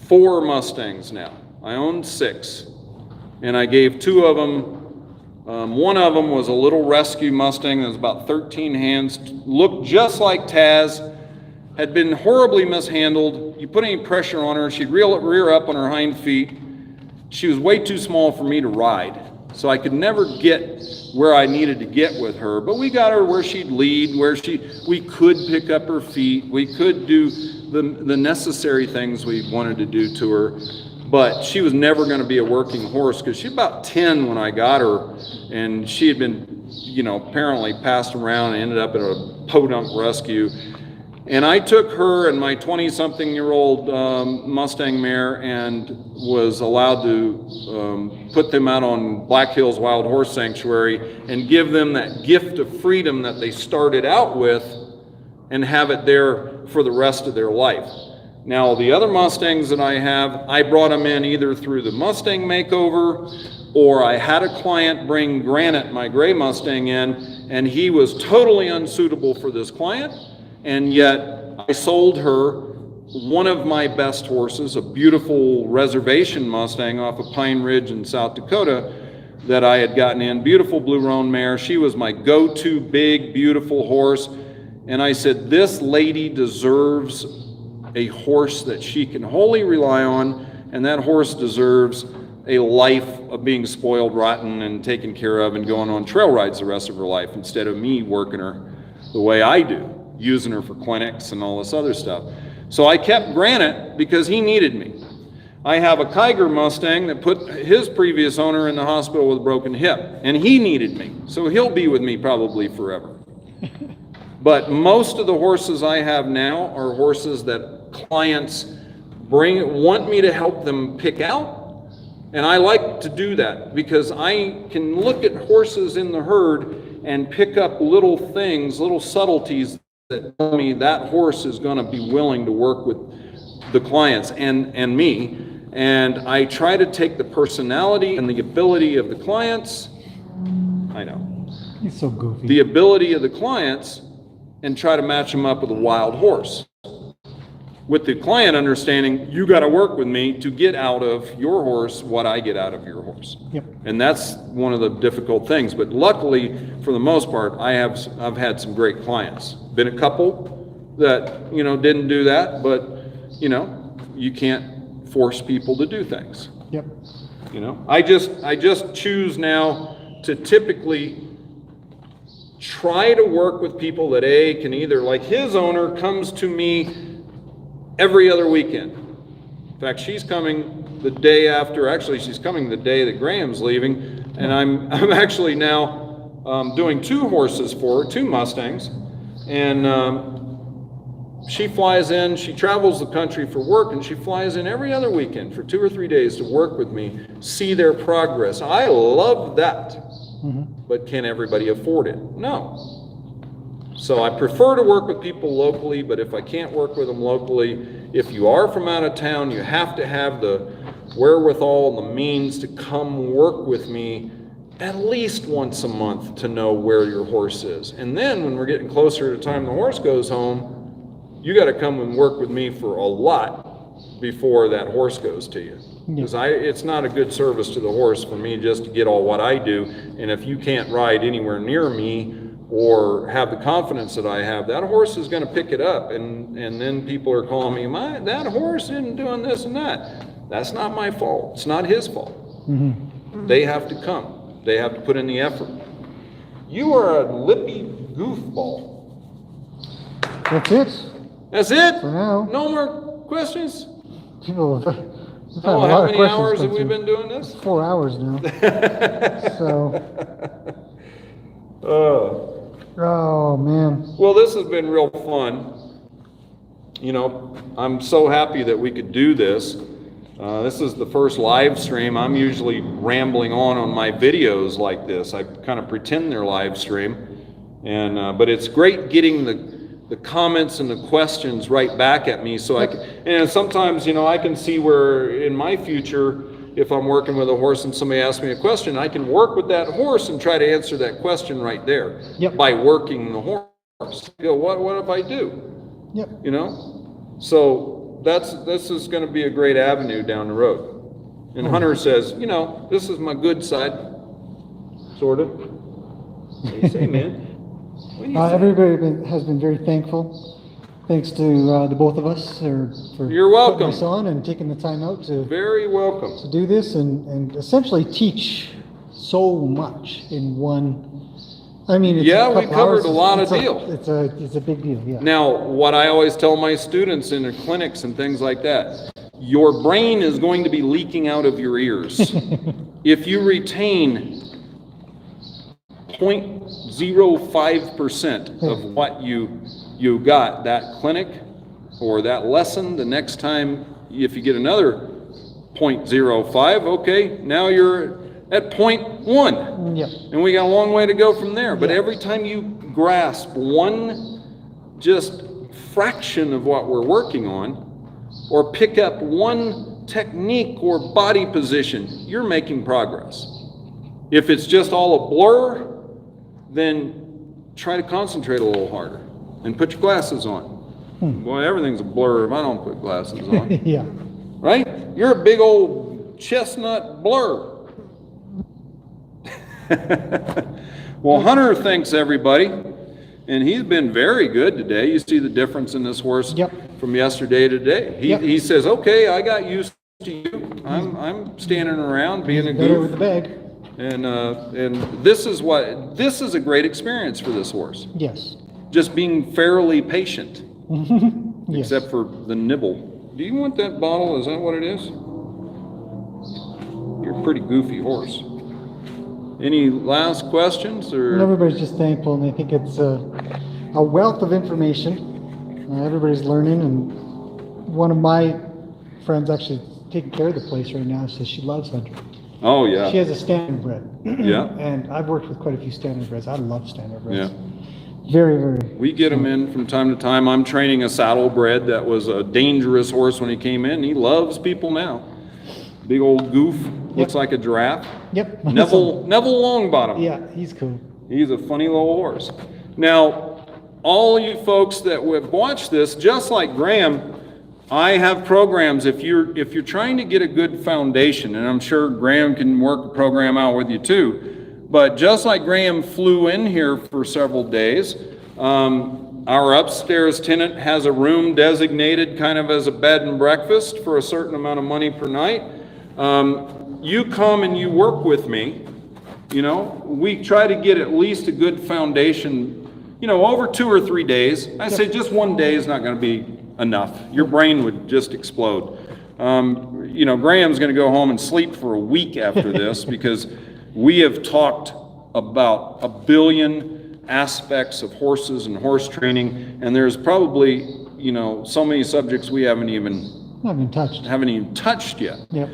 4 Mustangs now. I own 6, and I gave 2 of them. One of them was a little rescue Mustang that was about 13 hands, looked just like Taz, had been horribly mishandled. You put any pressure on her, she'd rear up on her hind feet. She was way too small for me to ride, so I could never get where I needed to get with her. But we got her where she'd lead, we could pick up her feet, we could do the necessary things we wanted to do to her. But she was never going to be a working horse, because she was about 10 when I got her, and she had been, apparently passed around and ended up at a podunk rescue. And I took her and my 20-something-year-old Mustang mare and was allowed to put them out on Black Hills Wild Horse Sanctuary and give them that gift of freedom that they started out with and have it there for the rest of their life. Now, the other Mustangs that I have, I brought them in either through the Mustang makeover, or I had a client bring Granite, my gray Mustang, in, and he was totally unsuitable for this client. And yet I sold her one of my best horses, a beautiful reservation Mustang off of Pine Ridge in South Dakota that I had gotten in, beautiful blue roan mare. She was my go-to big, beautiful horse. And I said, this lady deserves a horse that she can wholly rely on, and that horse deserves a life of being spoiled rotten and taken care of and going on trail rides the rest of her life instead of me working her the way I do, using her for clinics and all this other stuff. So I kept Granite because he needed me. I have a Kiger Mustang that put his previous owner in the hospital with a broken hip, and he needed me. So he'll be with me probably forever. But most of the horses I have now are horses that clients want me to help them pick out. And I like to do that because I can look at horses in the herd and pick up little things, little subtleties that tell me that horse is going to be willing to work with the clients and me. And I try to take the personality and the ability of the clients, I know, He's so goofy. the ability of the clients, and try to match them up with a wild horse. With the client understanding, you got to work with me to get out of your horse what I get out of your horse. Yep. And that's one of the difficult things. But luckily, for the most part, I've had some great clients. Been a couple that, didn't do that, but, you can't force people to do things. Yep. I just choose now to typically try to work with people that can either, like his owner comes to me every other weekend. In fact, she's coming the day after, actually she's coming the day that Graham's leaving, and I'm actually now doing 2 horses for her, 2 Mustangs, and she flies in, she travels the country for work, and she flies in every other weekend for 2 or 3 days to work with me, see their progress. I love that. Mm-hmm. But can everybody afford it? No. So I prefer to work with people locally, but if I can't work with them locally, if you are from out of town, you have to have the wherewithal and the means to come work with me at least once a month to know where your horse is. And then when we're getting closer to the time the horse goes home, you got to come and work with me for a lot before that horse goes to you. Because it's not a good service to the horse for me just to get all what I do. And if you can't ride anywhere near me or have the confidence that I have, that horse is going to pick it up. And then people are calling me, that horse isn't doing this and that. That's not my fault. It's not his fault. Mm-hmm. They have to come. They have to put in the effort. You are a lippy goofball. That's it. That's it? For now. No more questions? People have had a How lot of many questions hours come have we through. been doing this? 4 hours now. Oh man. Well, this has been real fun. I'm so happy that we could do this. This is the first live stream. I'm usually rambling on my videos like this. I kind of pretend they're live stream, but it's great getting the comments and the questions right back at me. So and sometimes, I can see where in my future, if I'm working with a horse and somebody asks me a question, I can work with that horse and try to answer that question right there. Yep. By working the horse. What if I do? Yep. So this is going to be a great avenue down the road. And Hunter says, this is my good side, sort of. What do you say, man? Everybody has been very thankful. Thanks to the both of us for You're welcome. putting us on and taking the time out to Very welcome. to do this and essentially teach so much in one. I mean, it's Yeah, a we couple covered hours. a lot of It's a- deal. It's a big deal. Yeah. Now, what I always tell my students in their clinics and things like that, your brain is going to be leaking out of your ears. If you retain 0.05% of what you you got that clinic or that lesson. The next time, if you get another 0.05, okay, now you're at 0.1. Yep. And we got a long way to go from there. But Yeah. every time you grasp one just fraction of what we're working on, or pick up one technique or body position, you're making progress. If it's just all a blur, then try to concentrate a little harder and put your glasses on. Boy, everything's a blur if I don't put glasses on. Yeah. Right? You're a big old chestnut blur. Well, Hunter thanks everybody, and he's been very good today. You see the difference in this horse from yesterday to today. He says, okay, I got used to you. I'm standing around being a Better with goof. the bag. And this is a great experience for this horse. Yes. Just being fairly patient, Yes. except for the nibble. Do you want that bottle? Is that what it is? You're a pretty goofy horse. Any last questions? Or Everybody's just thankful, and I think it's a wealth of information. Everybody's learning, and one of my friends actually taking care of the place right now says she loves Hunter. Oh, yeah. She has a standard bred. Yeah. And I've worked with quite a few standard breds. I love standard breds. Yeah. Very, very. We get him in from time to time. I'm training a saddlebred that was a dangerous horse when he came in. He loves people now. Big old goof. Looks like a giraffe. Yep. Neville Longbottom. Yeah, he's cool. He's a funny little horse. Now, all you folks that have watched this, just like Graham, I have programs. If you're trying to get a good foundation, and I'm sure Graham can work a program out with you too, but just like Graham flew in here for several days, our upstairs tenant has a room designated kind of as a bed and breakfast for a certain amount of money per night. You come and you work with me. We try to get at least a good foundation, over 2 or 3 days. I say just one day is not going to be enough. Your brain would just explode. Graham's going to go home and sleep for a week after this because we have talked about a billion aspects of horses and horse training, and there's probably, so many subjects we haven't even touched yet. Yep.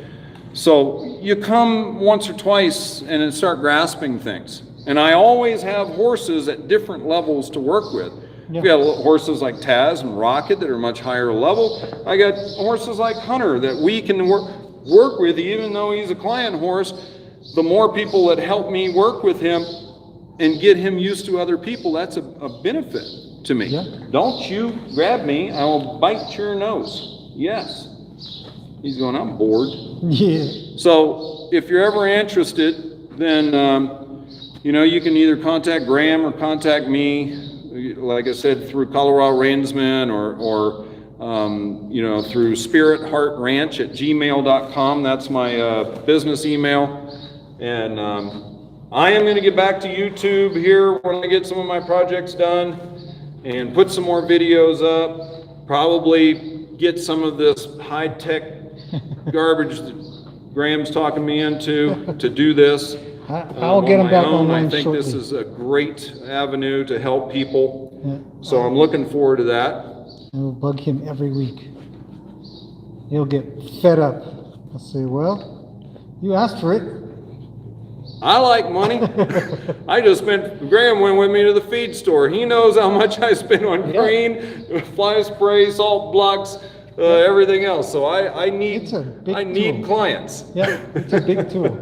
So you come once or twice and then start grasping things. And I always have horses at different levels to work with. Yeah. We got horses like Taz and Rocket that are much higher level. I got horses like Hunter that we can work with, even though he's a client horse. The more people that help me work with him and get him used to other people, that's a benefit to me. Yeah. Don't you grab me, I will bite your nose. Yes. He's going, I'm bored. Yeah. So if you're ever interested, then, you can either contact Graham or contact me, like I said, through Colorado Reinsman or through spiritheartranch@gmail.com. That's my business email. And I am going to get back to YouTube here when I get some of my projects done and put some more videos up, probably get some of this high-tech garbage that Graham's talking me into to do this. I'll get them back online I think shortly. this is a great avenue to help people. Yeah. So I'm looking forward to that. I'll bug him every week. He'll get fed up. I'll say, well, you asked for it. I like money. Graham went with me to the feed store. He knows how much I spend on grain, fly spray, salt blocks, everything else. So I need clients. Yeah, it's a big tool.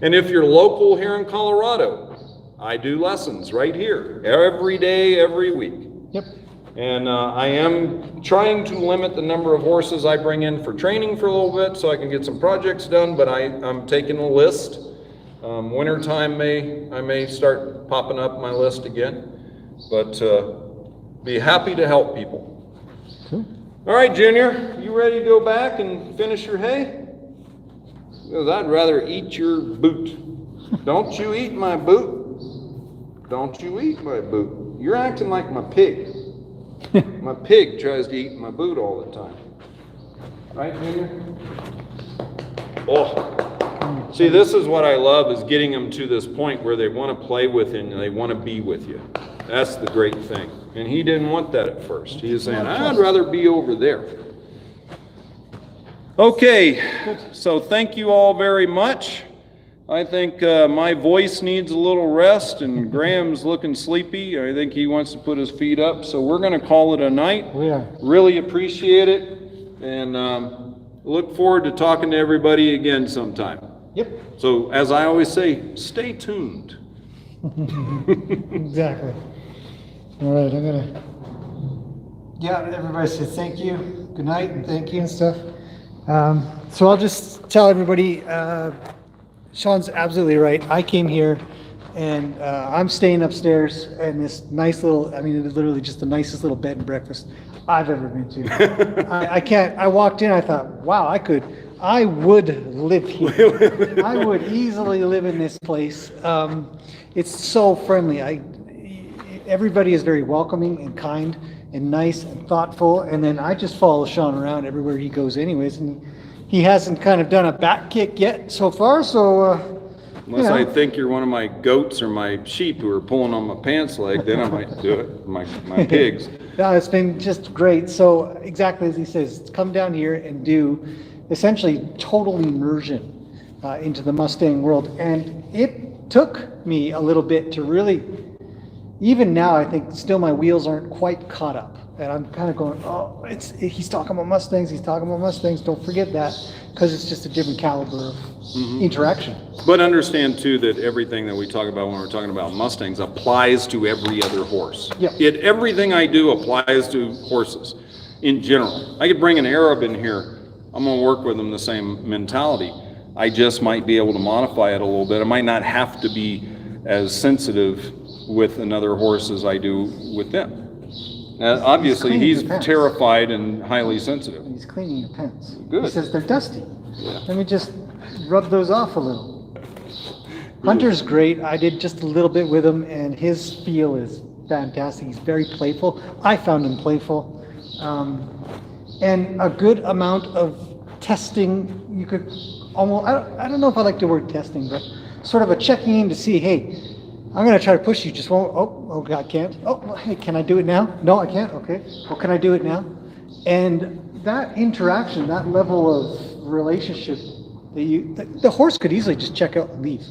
And if you're local here in Colorado, I do lessons right here every day, every week. Yep. And I am trying to limit the number of horses I bring in for training for a little bit so I can get some projects done, but I'm taking a list. Wintertime I may start popping up my list again, but be happy to help people. Cool. All right, Junior, you ready to go back and finish your hay? Because I'd rather eat your boot. Don't you eat my boot. Don't you eat my boot. You're acting like my pig. My pig tries to eat my boot all the time. Right, Junior? Oh. See, this is what I love, is getting them to this point where they want to play with you and they want to be with you. That's the great thing. And he didn't want that at first. He was saying, I'd rather be over there. Okay, so thank you all very much. I think my voice needs a little rest, and Graham's looking sleepy. I think he wants to put his feet up, so we're going to call it a night. We are. Really appreciate it, and look forward to talking to everybody again sometime. Yep. So, as I always say, stay tuned. Exactly. All right, I'm gonna. Yeah, everybody says thank you, good night, and thank you and stuff. So I'll just tell everybody. Sean's absolutely right. I came here, and I'm staying upstairs in this nice little. I mean, it is literally just the nicest little bed and breakfast I've ever been to. I can't. I walked in. I thought, wow, I would live here. I would easily live in this place. It's so friendly. Everybody is very welcoming and kind and nice and thoughtful. And then I just follow Sean around everywhere he goes anyways. And he hasn't kind of done a back kick yet so far. So, unless I think you're one of my goats or my sheep who are pulling on my pants leg, then I might do it. My pigs. No, it's been just great. So exactly as he says, come down here and do essentially total immersion into the Mustang world. And it took me a little bit to really, even now, I think still my wheels aren't quite caught up. And I'm kind of going, oh, he's talking about Mustangs, don't forget that, because it's just a different caliber of interaction. But understand too that everything that we talk about when we're talking about Mustangs applies to every other horse. Yep. Everything I do applies to horses in general. I could bring an Arab in here, I'm going to work with them the same mentality. I just might be able to modify it a little bit. I might not have to be as sensitive with another horse as I do with them. Obviously, he's terrified and highly sensitive. He's cleaning your pants. Good. He says they're dusty. Yeah. Let me just rub those off a little. Hunter's great. I did just a little bit with him, and his feel is fantastic. He's very playful. I found him playful. And a good amount of testing. You could almost, I don't know if I like the word testing, but sort of a checking in to see, hey, I'm going to try to push you, just won't. Oh, I can't. Oh, hey, can I do it now? No, I can't. Okay. Well, can I do it now? And that interaction, that level of relationship, the horse could easily just check out and leave,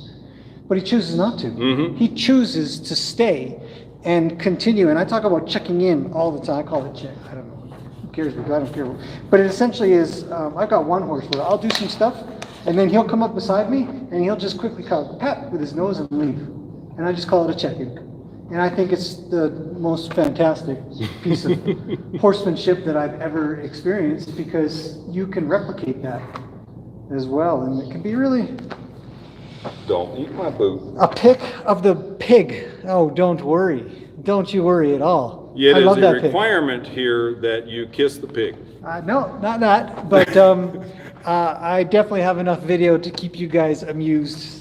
but he chooses not to. Mm-hmm. He chooses to stay and continue. And I talk about checking in all the time. I call it check. I don't know. Who cares? I don't care. But it essentially is, I've got one horse where I'll do some stuff, and then he'll come up beside me, and he'll just quickly kind of pat with his nose and leave. And I just call it a check-in. And I think it's the most fantastic piece of horsemanship that I've ever experienced, because you can replicate that as well. And it can be really... Don't eat my boot. A pick of the pig. Oh, don't worry. Don't you worry at all. Yet I is love a that requirement here that you kiss the pig. No, not that. But I definitely have enough video to keep you guys amused.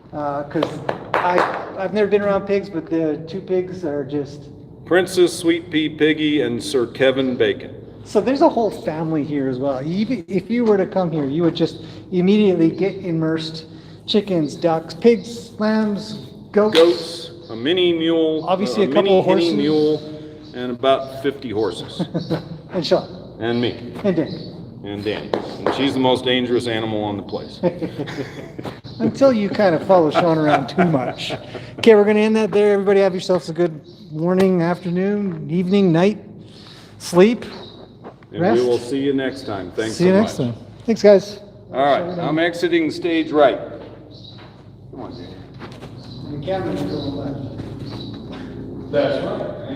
Because I've never been around pigs, but the two pigs are just... Princess Sweet Pea Piggy and Sir Kevin Bacon. So there's a whole family here as well. Even if you were to come here, you would just immediately get immersed. Chickens, ducks, pigs, lambs, goats. A mini mule. Obviously a couple of horses. Mini mule, and about 50 horses. And Sean. And me. And Danny. And Danny. And she's the most dangerous animal on the place. Until you kind of follow Sean around too much. Okay, we're going to end that there. Everybody have yourselves a good morning, afternoon, evening, night, sleep, And rest. we will see you next time. Thanks See you so next much. time. Thanks, guys. All right, I'm exiting stage right. Come on, Danny. The camera's going left. That's right.